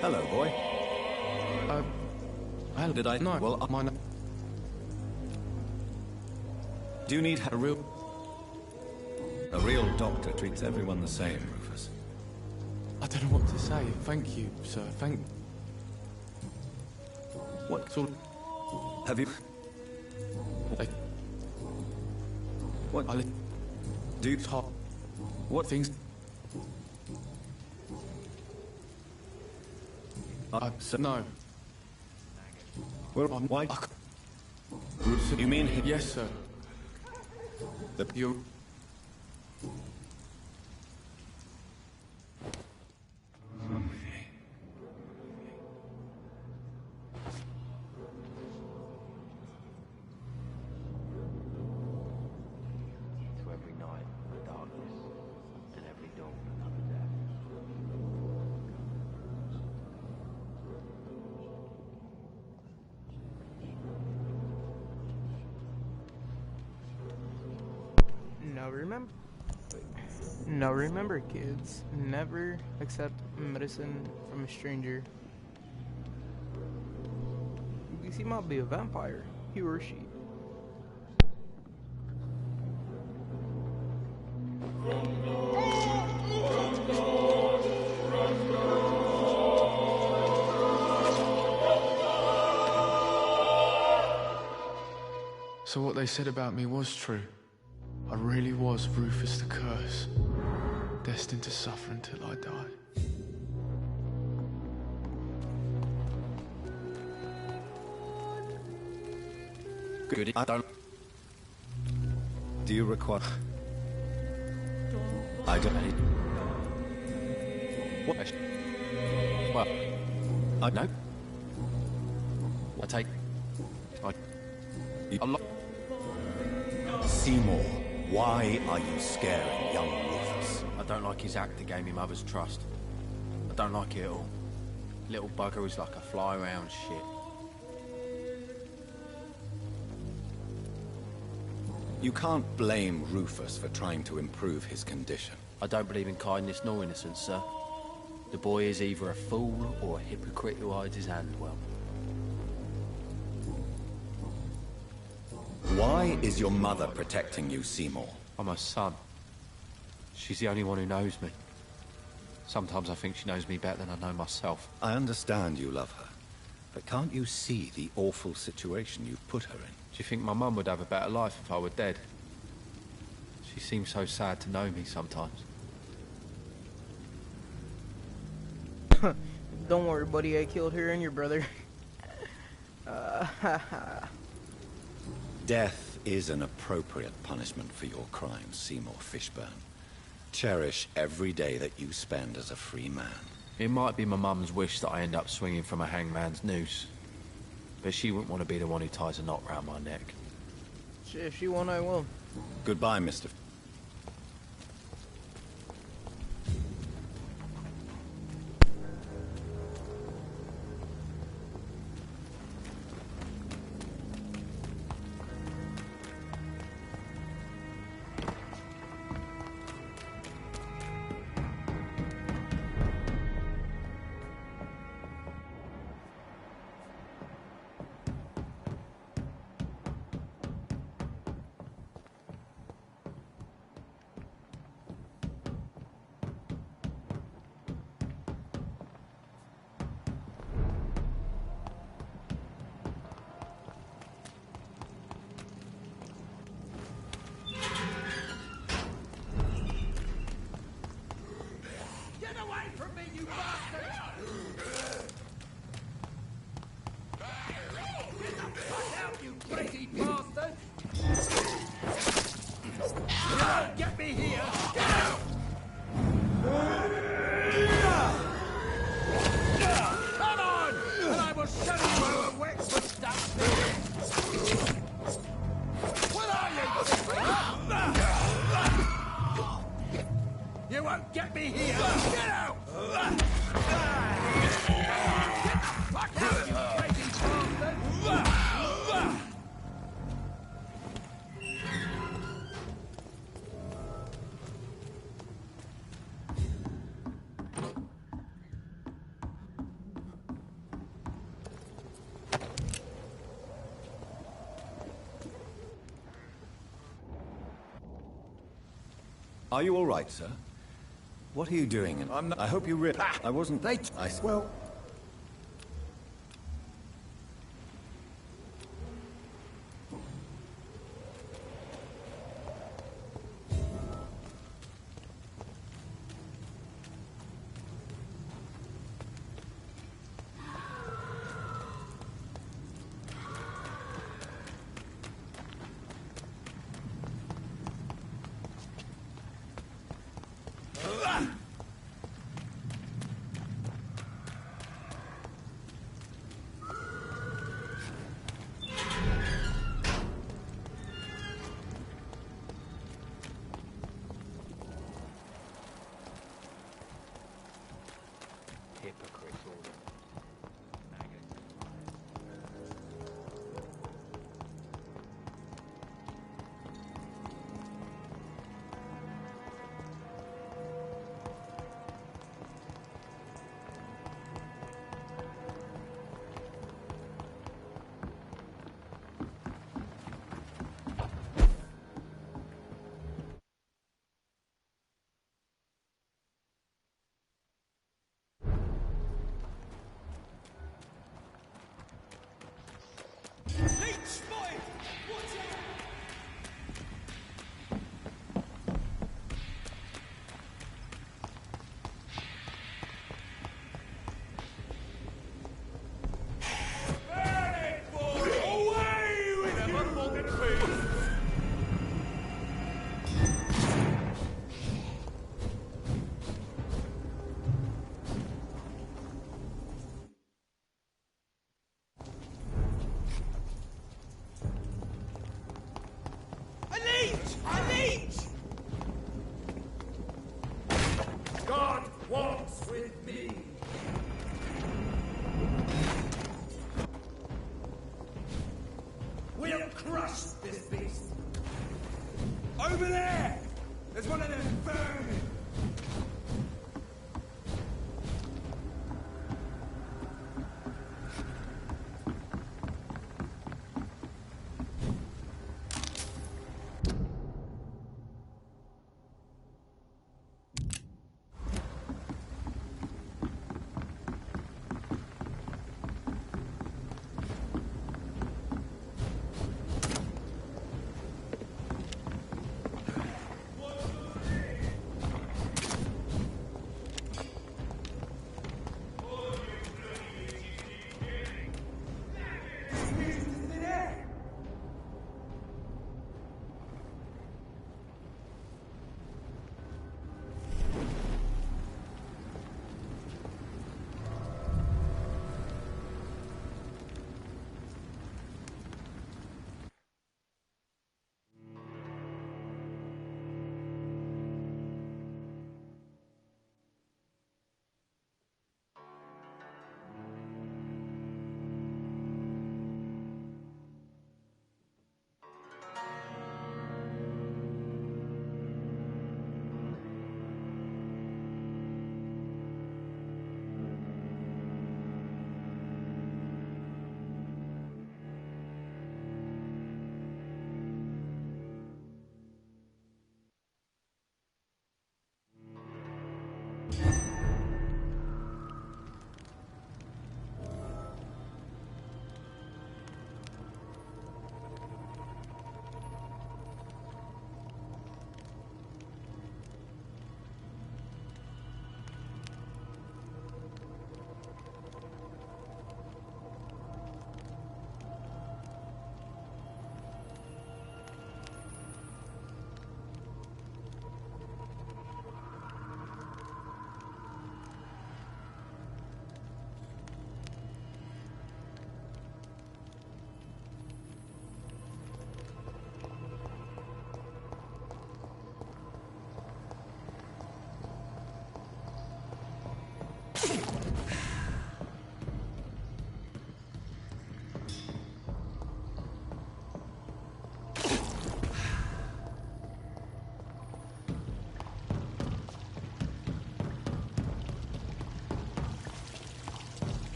Hello, boy. Did I? No. Well, mine. Do you need a real doctor treats everyone the same, Rufus? I don't know what to say. Thank you, sir. Thank... What? Sort Have you... What? Do you... What things... No. Well, why? You mean he... Yes, sir. You... To every night, the darkness, and every dawn, another death. Now remember, kids, never accept medicine from a stranger. Because he might be a vampire, he or she. So what they said about me was true. I really was Rufus the Curse, destined to suffer until I die. Good. I don't... Do you require... I don't need... What? Well, I know. I take... I'm not... Seymour Why are you scaring young Rufus? I don't like his act to gain me mother's trust. I don't like it at all. Little bugger is like a fly around shit. You can't blame Rufus for trying to improve his condition. I don't believe in kindness nor innocence, sir. The boy is either a fool or a hypocrite who hides his hand well. Why is your mother protecting you, Seymour? I'm her son. She's the only one who knows me. Sometimes I think she knows me better than I know myself. I understand you love her, but can't you see the awful situation you've put her in? Do you think my mum would have a better life if I were dead? She seems so sad to know me sometimes. Don't worry, buddy. I killed her and your brother. Death is an appropriate punishment for your crimes, Seymour Fishburne. Cherish every day that you spend as a free man. It might be my mum's wish that I end up swinging from a hangman's noose. But she wouldn't want to be the one who ties a knot round my neck. If she won't, I will. Goodbye, Mr. Are you all right, sir? What are you doing? I hope you I wasn't... Well... there! There's one of them vermin!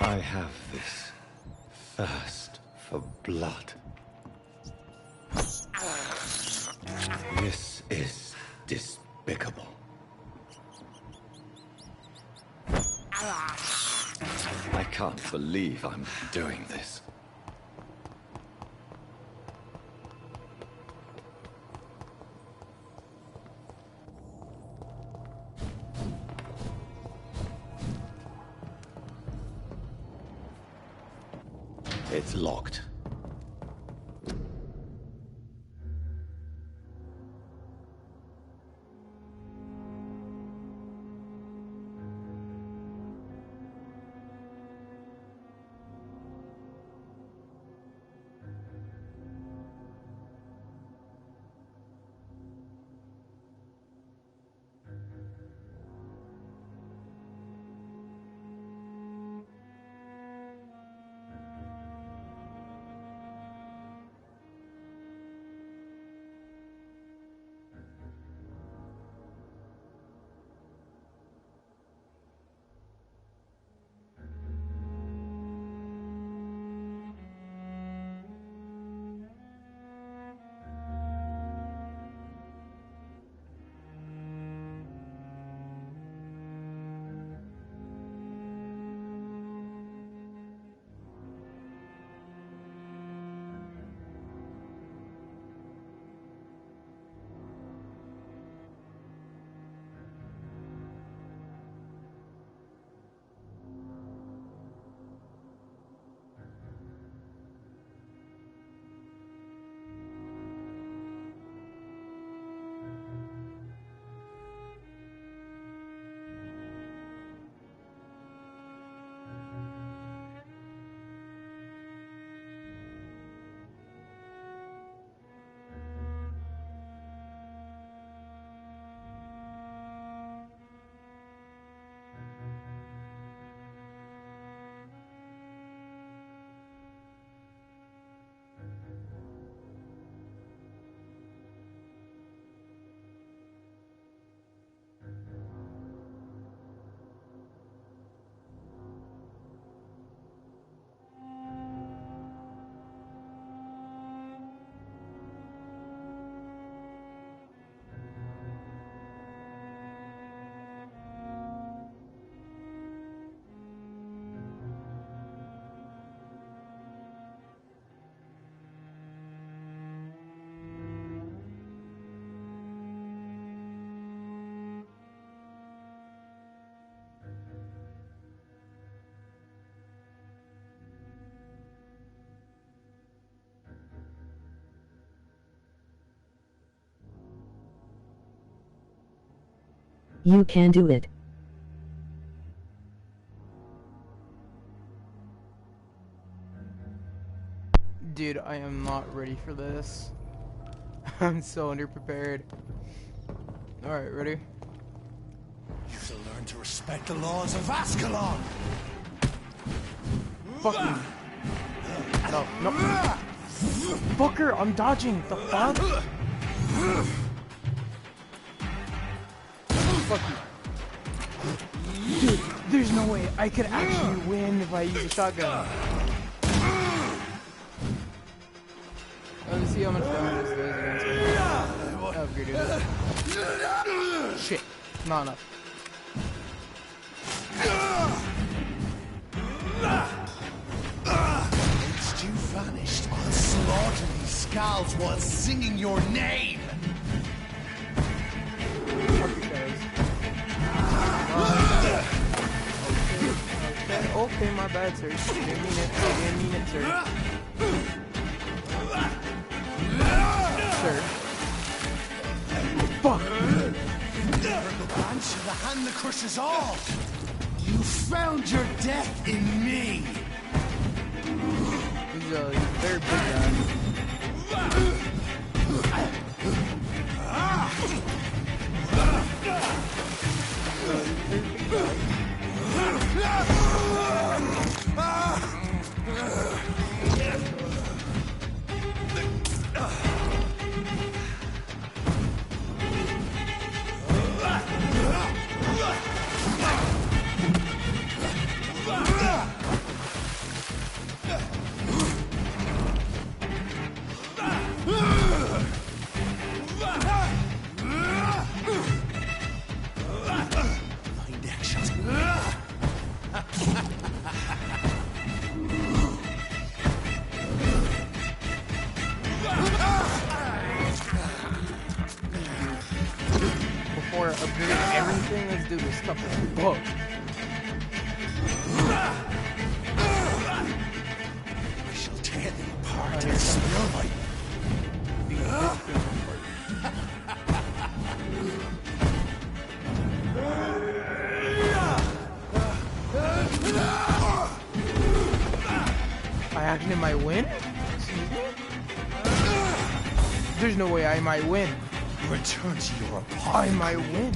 I have this thirst for blood. This is despicable. I can't believe I'm doing this. It's locked. You can do it. Dude, I am not ready for this. I'm so underprepared. Alright, ready? You shall learn to respect the laws of Ascalon! Fuck you. No, no. Fucker, I'm dodging. The fuck? Fuck you. Dude, there's no way I could actually win if I use a shotgun. Let's see how much damage this does against me. Upgraded it. Shit, not enough. Whilst you vanished, I'll slaughter these skulls while singing your name! Okay, my bad, sir. Didn't mean it. I didn't mean it, sir. Sir. Fuck! The branch of the hand that crushes all! You found your death in me! He's a very big guy. Before upgrading everything, let's do this stuff as fuck. I shall tear thee apart and spill my... I actually might win? Excuse me? There's no way I might win. Return to your apartment. I might win.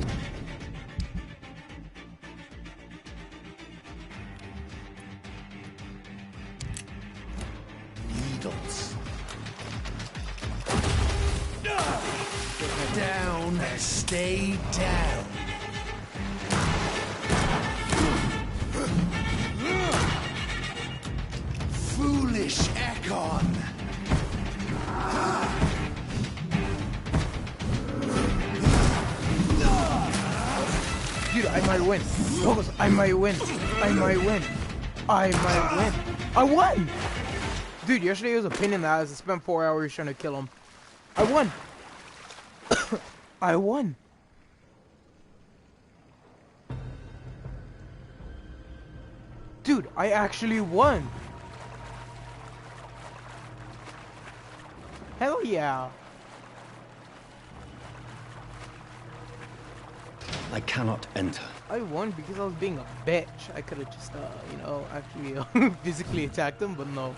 Needles. Down, stay down. Foolish Ekon. Dude, I might win. Focus, I might win. I might win. I might win. I won! Dude, yesterday was a pain in the ass. I spent 4 hours trying to kill him. I won. I won. Dude, I actually won. Hell yeah. I cannot enter. I won because I was being a bitch. I could have just, you know, actually physically attacked him, but no.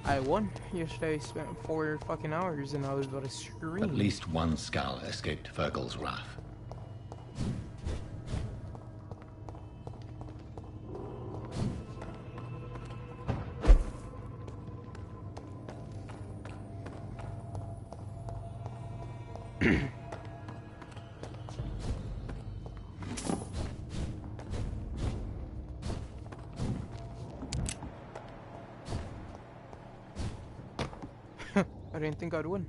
I won. Yesterday I spent 4 fucking hours and I was about to scream. At least one skull escaped Virgil's wrath. I didn't think I'd win.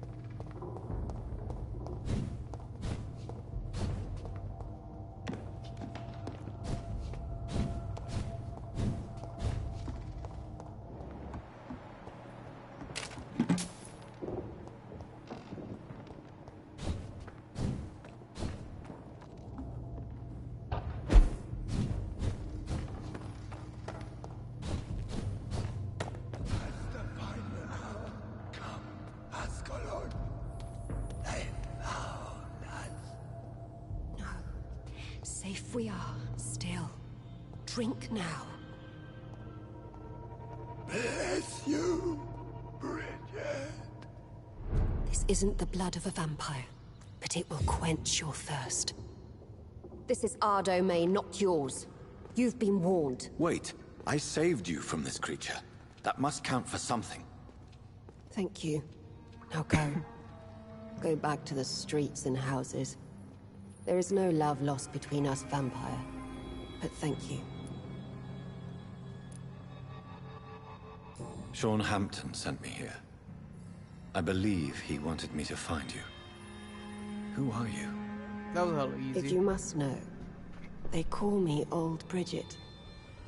Ascalon. If we are still, drink now. Bless you, Bridget. This isn't the blood of a vampire, but it will quench your thirst. This is our domain, not yours. You've been warned. Wait, I saved you from this creature. That must count for something. Thank you. Now go. Go back to the streets and houses. There is no love lost between us, Vampire. But thank you. Sean Hampton sent me here. I believe he wanted me to find you. Who are you? That was hella easy. If you must know, they call me Old Bridget.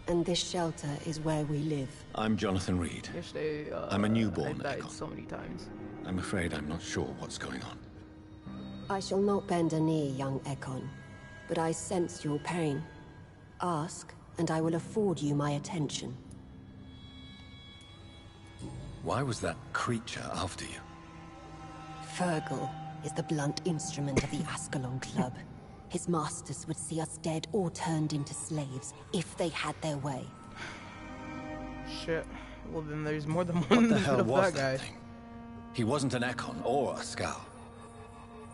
And this shelter is where we live. I'm Jonathan Reed. Yesterday, I'm a newborn. I died so many times. I'm afraid I'm not sure what's going on. I shall not bend a knee, young Ekon. But I sense your pain. Ask, and I will afford you my attention. Why was that creature after you? Fergal is the blunt instrument of the Ascalon Club. His masters would see us dead or turned into slaves if they had their way. Shit. Well, then there's more than What one the hell of was that guy. that thing? He wasn't an Ekon or a Scowl.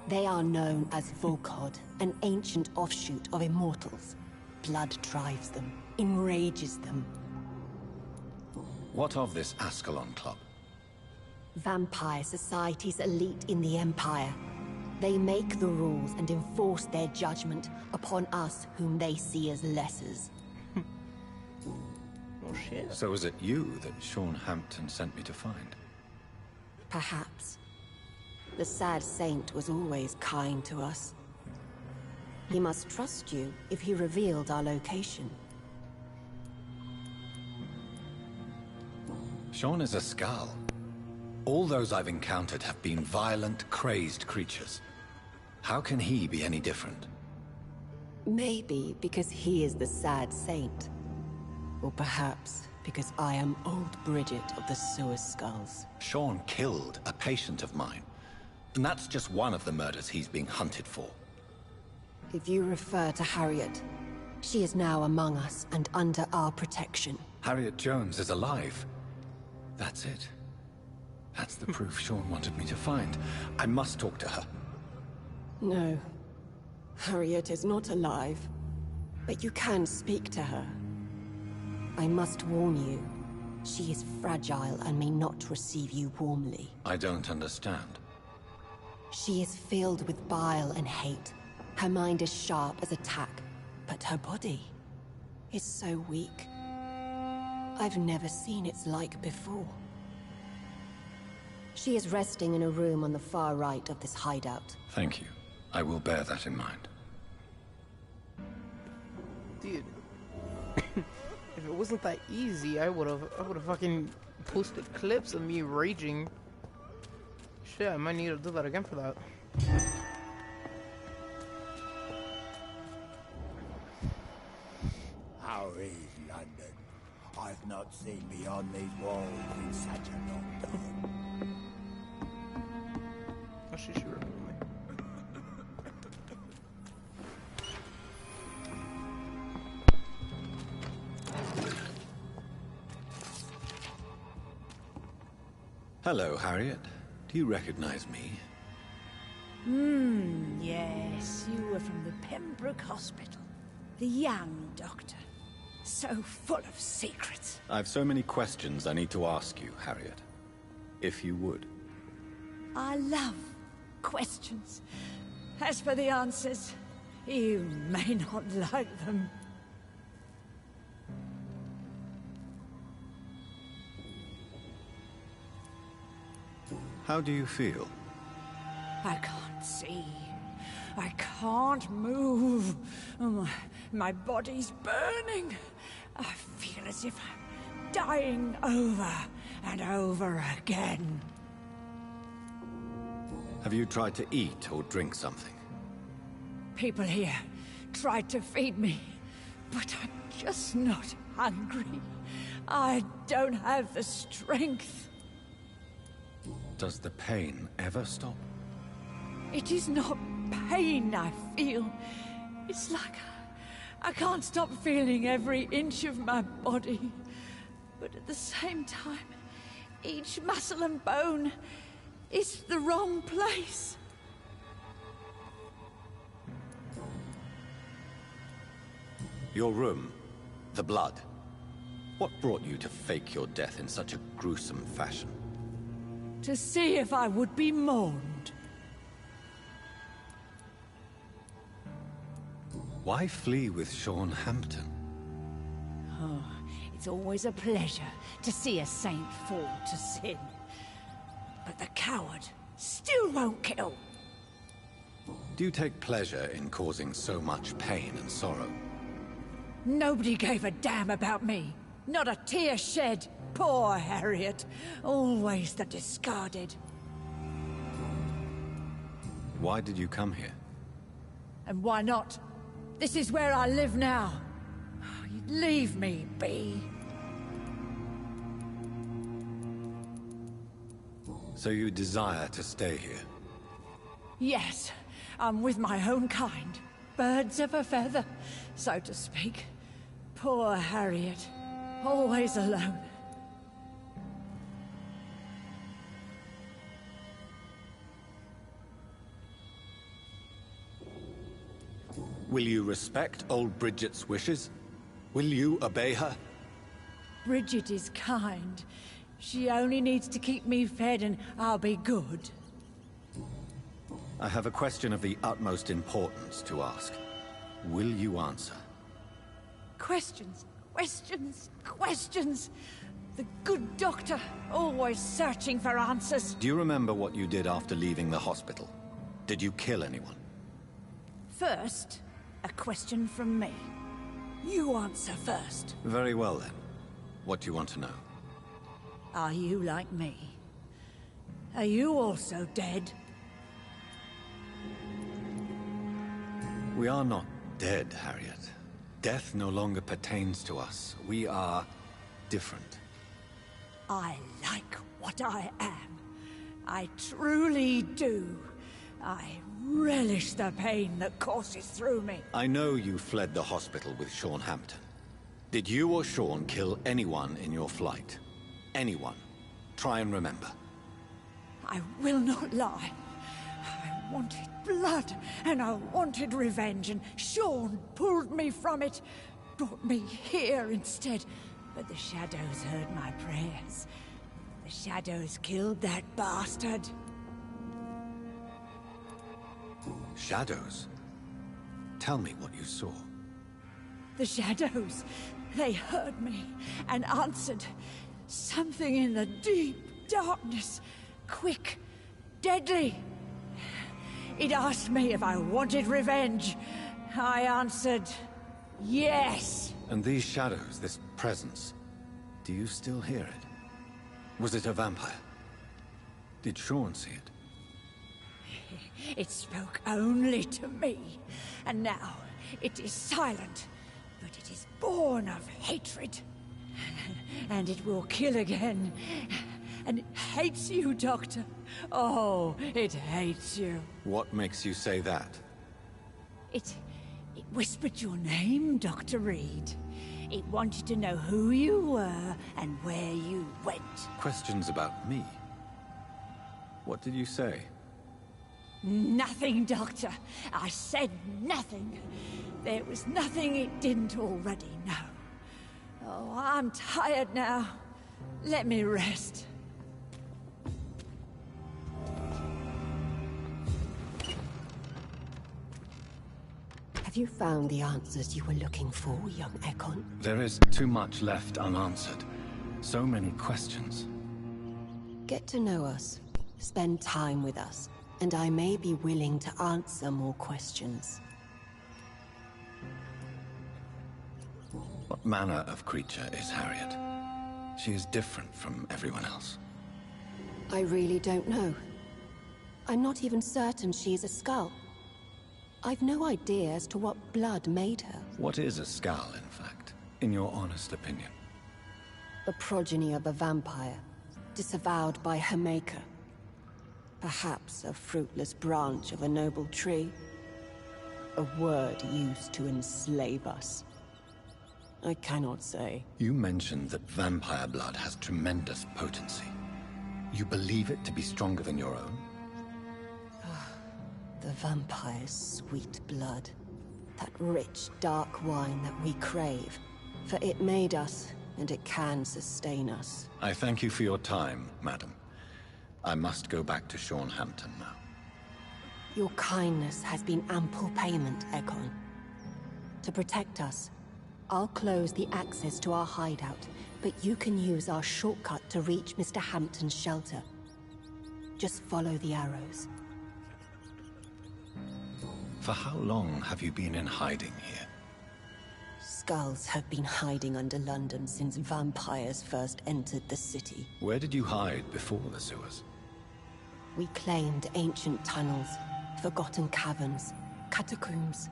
They are known as Volkod, an ancient offshoot of immortals. Blood drives them, enrages them. What of this Ascalon Club? Vampire Society's elite in the Empire. They make the rules and enforce their judgment upon us whom they see as lessers. Oh shit. So was it you that Sean Hampton sent me to find? Perhaps. The sad saint was always kind to us. He must trust you if he revealed our location. Sean is a Scowl. All those I've encountered have been violent, crazed creatures. How can he be any different? Maybe because he is the sad saint. Or perhaps because I am Old Bridget of the Sewer Skulls. Sean killed a patient of mine. And that's just one of the murders he's being hunted for. If you refer to Harriet, she is now among us and under our protection. Harriet Jones is alive. That's it. That's the proof Sean wanted me to find. I must talk to her. No. Harriet is not alive. But you can speak to her. I must warn you. She is fragile and may not receive you warmly. I don't understand. She is filled with bile and hate. Her mind is sharp as a tack, but her body is so weak. I've never seen its like before. She is resting in a room on the far right of this hideout. Thank you. I will bear that in mind. Dude. If it wasn't that easy, I would have fucking posted clips of me raging. Shit, I might need to do that again for that. How is London? I've not seen beyond these walls in such a long time. Oh, she should remove me. Hello, Harriet. Do you recognize me? Yes, you were from the Pembroke Hospital. The young doctor. So full of secrets. I've so many questions I need to ask you, Harriet. If you would. I love questions. As for the answers, you may not like them. How do you feel? I can't see. I can't move. My body's burning. I feel as if I'm dying over and over again. Have you tried to eat or drink something? People here tried to feed me, but I'm just not hungry. I don't have the strength. Does the pain ever stop? It is not pain I feel. It's like I can't stop feeling every inch of my body. But at the same time, each muscle and bone is the wrong place. Your room, the blood. What brought you to fake your death in such a gruesome fashion? To see if I would be mourned. Why flee with Sean Hampton? Oh, it's always a pleasure to see a saint fall to sin. But the coward still won't kill. Do you take pleasure in causing so much pain and sorrow? Nobody gave a damn about me. Not a tear shed. Poor Harriet. Always the discarded. Why did you come here? And why not? This is where I live now. You'd leave me be. So you desire to stay here? Yes, I'm with my own kind. Birds of a feather, so to speak. Poor Harriet. Always alone. Will you respect old Bridget's wishes? Will you obey her? Bridget is kind. She only needs to keep me fed and I'll be good. I have a question of the utmost importance to ask. Will you answer? Questions, questions, questions. The good doctor, always searching for answers. Do you remember what you did after leaving the hospital? Did you kill anyone? First, a question from me. You answer first. Very well then. What do you want to know? Are you like me? Are you also dead? We are not dead, Harriet. Death no longer pertains to us. We are different. I like what I am. I truly do. I relish the pain that courses through me. I know you fled the hospital with Sean Hampton. Did you or Sean kill anyone in your flight? Anyone? Try and remember. I will not lie. I wanted blood, and I wanted revenge, and Sean pulled me from it, brought me here instead. But the shadows heard my prayers. The shadows killed that bastard. Shadows? Tell me what you saw. The shadows, they heard me and answered. Something in the deep darkness, quick, deadly. It asked me if I wanted revenge. I answered, yes. And these shadows, this presence, do you still hear it? Was it a vampire? Did Sean see it? It spoke only to me, and now it is silent, but it is born of hatred. And it will kill again. And it hates you, Doctor. Oh, it hates you. What makes you say that? It whispered your name, Dr. Reed. It wanted to know who you were and where you went. Questions about me? What did you say? Nothing, Doctor. I said nothing. There was nothing it didn't already know. Oh, I'm tired now. Let me rest. Have you found the answers you were looking for, young Ekon? There is too much left unanswered. So many questions. Get to know us. Spend time with us. And I may be willing to answer more questions. What manner of creature is Harriet? She is different from everyone else. I really don't know. I'm not even certain she's a skull. I've no idea as to what blood made her. What is a skull, in fact, in your honest opinion? A progeny of a vampire, disavowed by her maker. Perhaps a fruitless branch of a noble tree. a word used to enslave us. I cannot say. You mentioned that vampire blood has tremendous potency. You believe it to be stronger than your own? The vampire's sweet blood. That rich, dark wine that we crave. For it made us, and it can sustain us. I thank you for your time, madam. I must go back to Hampton now. Your kindness has been ample payment, Ekon. To protect us, I'll close the access to our hideout, but you can use our shortcut to reach Mr. Hampton's shelter. Just follow the arrows. For how long have you been in hiding here? Skulls have been hiding under London since vampires first entered the city. Where did you hide before the sewers? We claimed ancient tunnels, forgotten caverns, catacombs.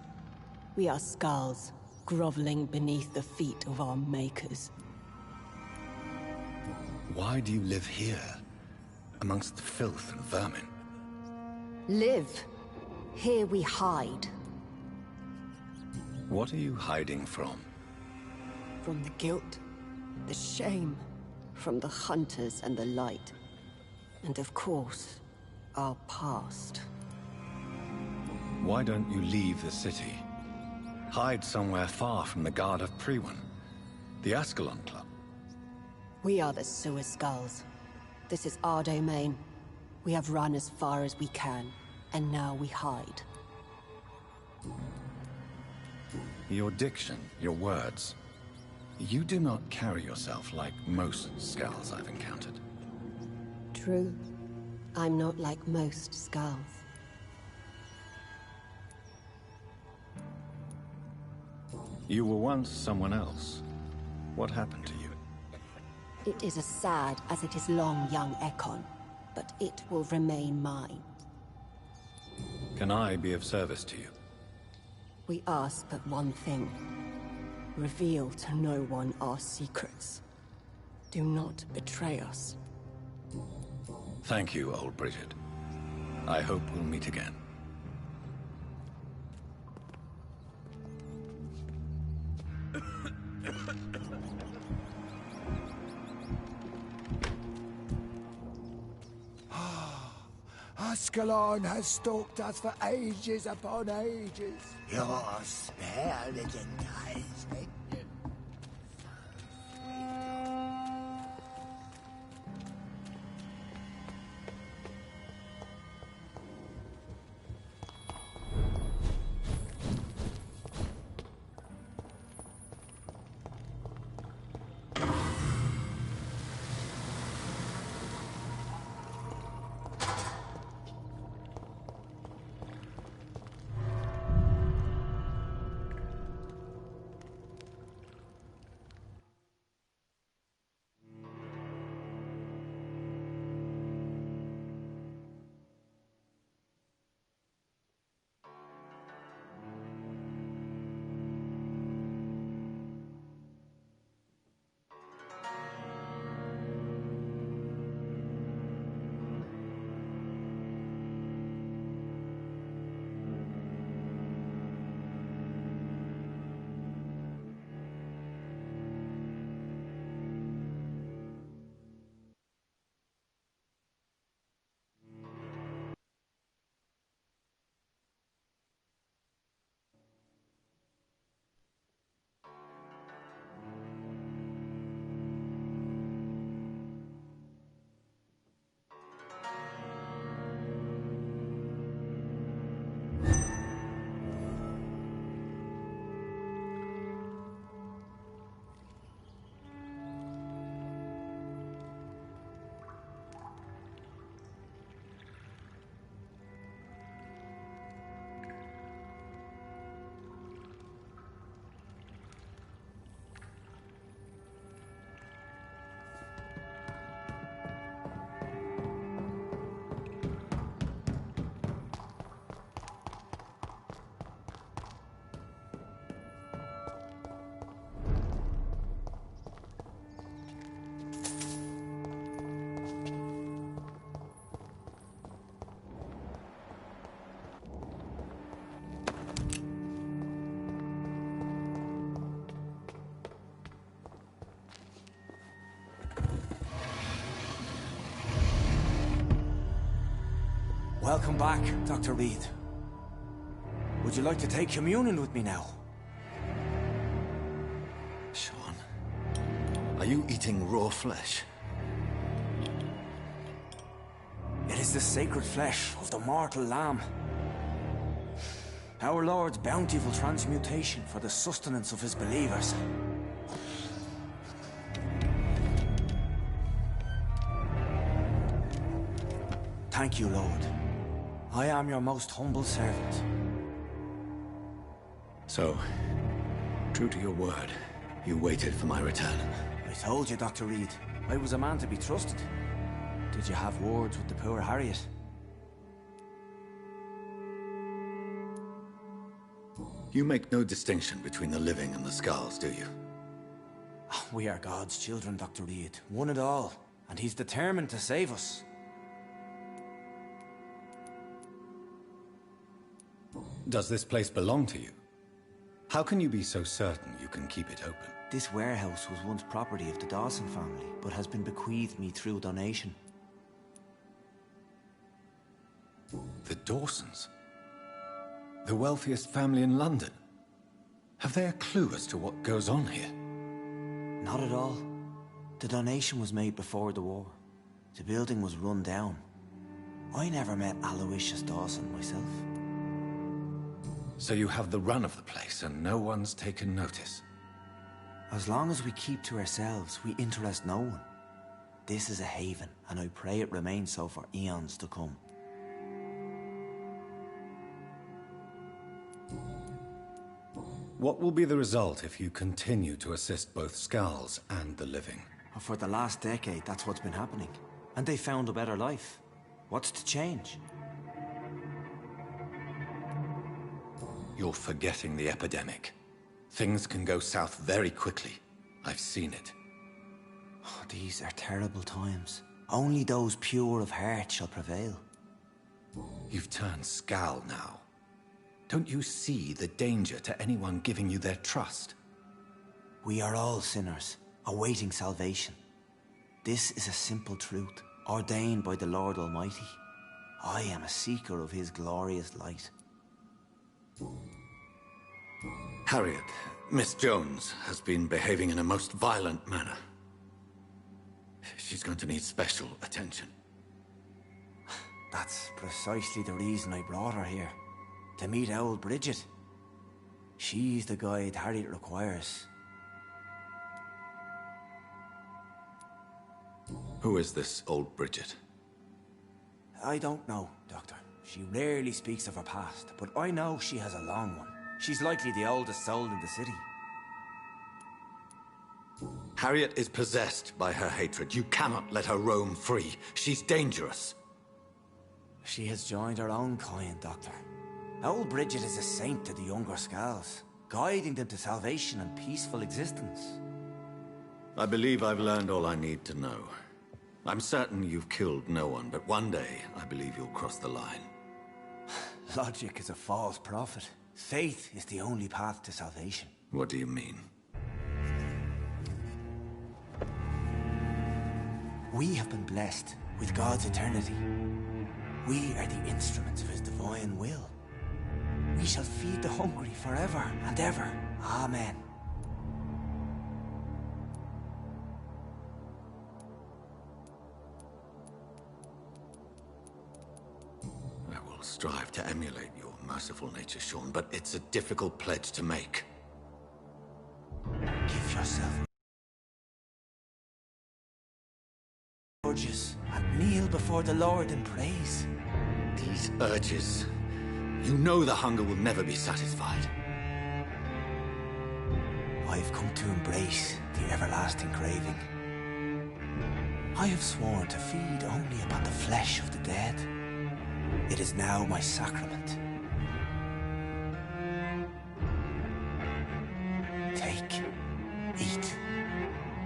We are skulls, groveling beneath the feet of our makers. Why do you live here, amongst the filth and vermin? Live. Here we hide. What are you hiding from? From the guilt, the shame, from the hunters and the light. And of course, our past. Why don't you leave the city? Hide somewhere far from the Guard of Priwen, the Ascalon Club. We are the Sewer Skulls. This is our domain. We have run as far as we can, and now we hide. Your diction, your words. You do not carry yourself like most skulls I've encountered. True. I'm not like most skulls. You were once someone else. What happened to you? It is as sad as it is long, young Ekon, but it will remain mine. Can I be of service to you? We ask but one thing. Reveal to no one our secrets. Do not betray us. Thank you, old Bridget. I hope we'll meet again. Ascalon has stalked us for ages upon ages. Your spare legendized. Welcome back, Dr. Reed. Would you like to take communion with me now? Sean, are you eating raw flesh? It is the sacred flesh of the mortal lamb. Our Lord's bountiful transmutation for the sustenance of his believers. Thank you, Lord. I am your most humble servant. So, true to your word, you waited for my return. I told you, Dr. Reed, I was a man to be trusted. Did you have words with the poor Harriet? You make no distinction between the living and the skulls, do you? We are God's children, Dr. Reed. One and all. And he's determined to save us. Does this place belong to you? How can you be so certain you can keep it open? This warehouse was once property of the Dawson family, but has been bequeathed me through donation. The Dawsons? The wealthiest family in London? Have they a clue as to what goes on here? Not at all. The donation was made before the war. The building was run down. I never met Aloysius Dawson myself. So you have the run of the place and no one's taken notice? As long as we keep to ourselves, we interest no one. This is a haven, and I pray it remains so for eons to come. What will be the result if you continue to assist both Skulls and the living? For the last decade, that's what's been happening. And they found a better life. What's to change? You're forgetting the epidemic. Things can go south very quickly. I've seen it. Oh, these are terrible times. Only those pure of heart shall prevail. You've turned Skull now. Don't you see the danger to anyone giving you their trust? We are all sinners, awaiting salvation. This is a simple truth, ordained by the Lord Almighty. I am a seeker of his glorious light. Harriet, Miss Jones has been behaving in a most violent manner. She's going to need special attention. That's precisely the reason I brought her here. To meet old Bridget. She's the guide Harriet requires. Who is this old Bridget? I don't know, Doctor. She rarely speaks of her past, but I know she has a long one. She's likely the oldest soul in the city. Harriet is possessed by her hatred. You cannot let her roam free. She's dangerous. She has joined her own kind, Doctor. Old Bridget is a saint to the younger Skulls, guiding them to salvation and peaceful existence. I believe I've learned all I need to know. I'm certain you've killed no one, but one day I believe you'll cross the line. Logic is a false prophet. Faith is the only path to salvation. What do you mean? We have been blessed with God's eternity. We are the instruments of his divine will. We shall feed the hungry forever and ever. Amen. I will strive to emulate your merciful nature, Sean, but it's a difficult pledge to make. Give yourself urges and kneel before the Lord in praise. These urges. You know the hunger will never be satisfied. I've come to embrace the everlasting craving. I have sworn to feed only upon the flesh of the dead. It is now my sacrament. Take, eat.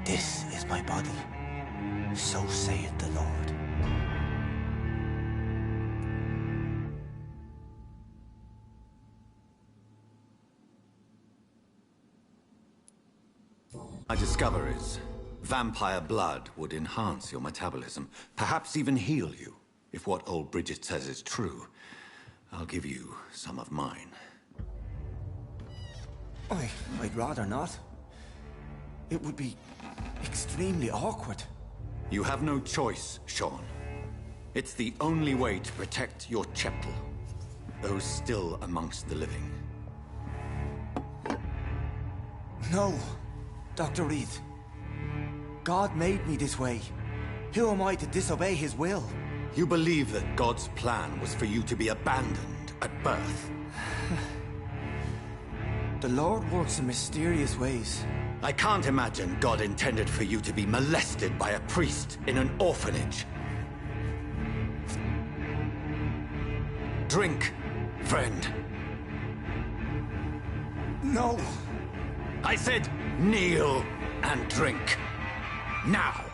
This is my body. So saith the Lord. I discover is vampire blood would enhance your metabolism, perhaps even heal you. If what old Bridget says is true, I'll give you some of mine. I'd rather not. It would be extremely awkward. You have no choice, Sean. It's the only way to protect your cheptel, those still amongst the living. No, Dr. Reed. God made me this way. Who am I to disobey his will? You believe that God's plan was for you to be abandoned at birth? The Lord works in mysterious ways. I can't imagine God intended for you to be molested by a priest in an orphanage. Drink, friend. No. I said kneel and drink. Now.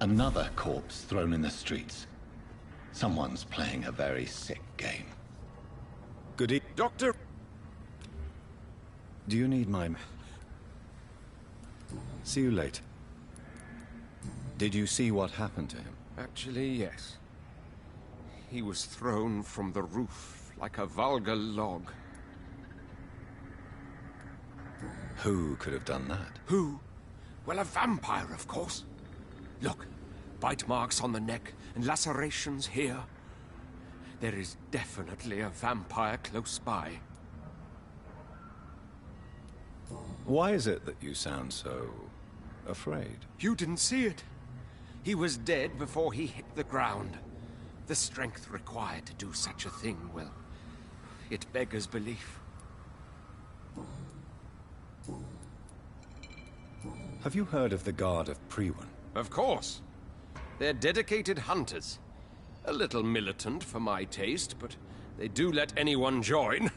Another corpse thrown in the streets. Someone's playing a very sick game. Good evening. Doctor! Do you need my... See you later. Did you see what happened to him? Actually, yes. He was thrown from the roof like a vulgar log. Who could have done that? Who? Well, a vampire, of course. Look, bite marks on the neck and lacerations here. There is definitely a vampire close by. Why is it that you sound so... afraid? You didn't see it. He was dead before he hit the ground. The strength required to do such a thing, well, it beggars belief. Have you heard of the Guard of Priwen? Of course. They're dedicated hunters. A little militant for my taste, but they do let anyone join.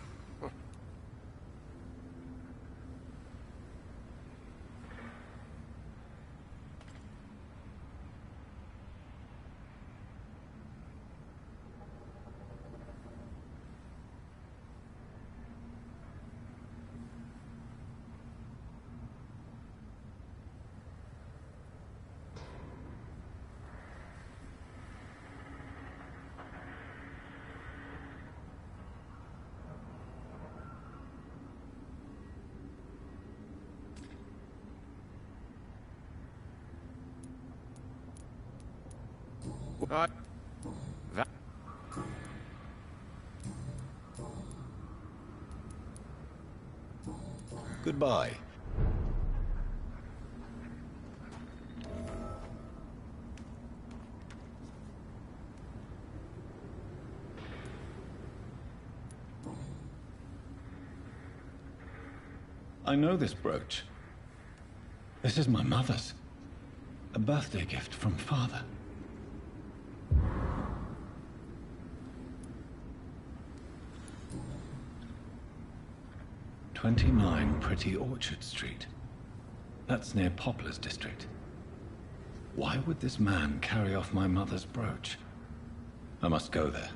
Goodbye. I know this brooch. This is my mother's. A birthday gift from father. "29 Pretty Orchard Street. That's near Poplar's district. Why would this man carry off my mother's brooch? I must go there.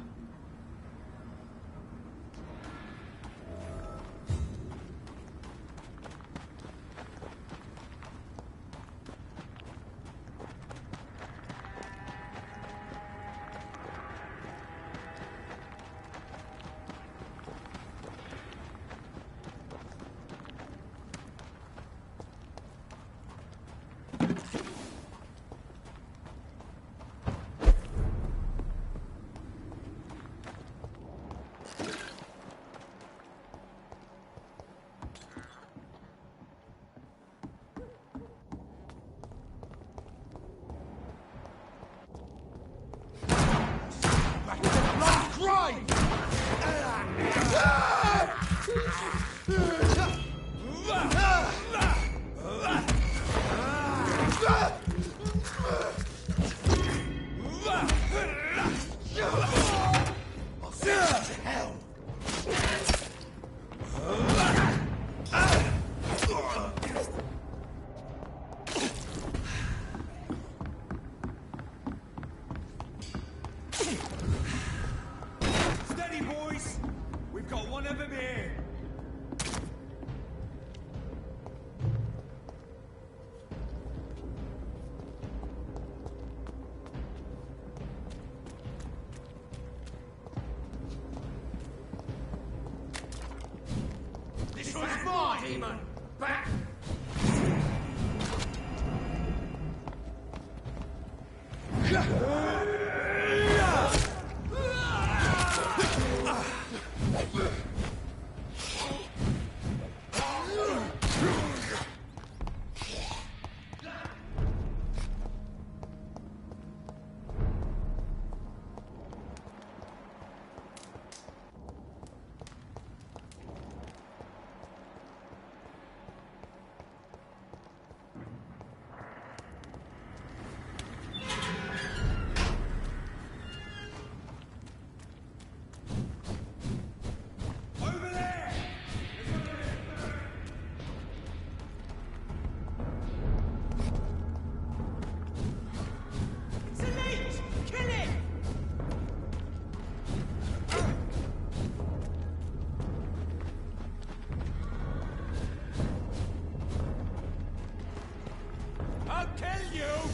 demon! Back! I'll kill you!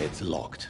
It's locked.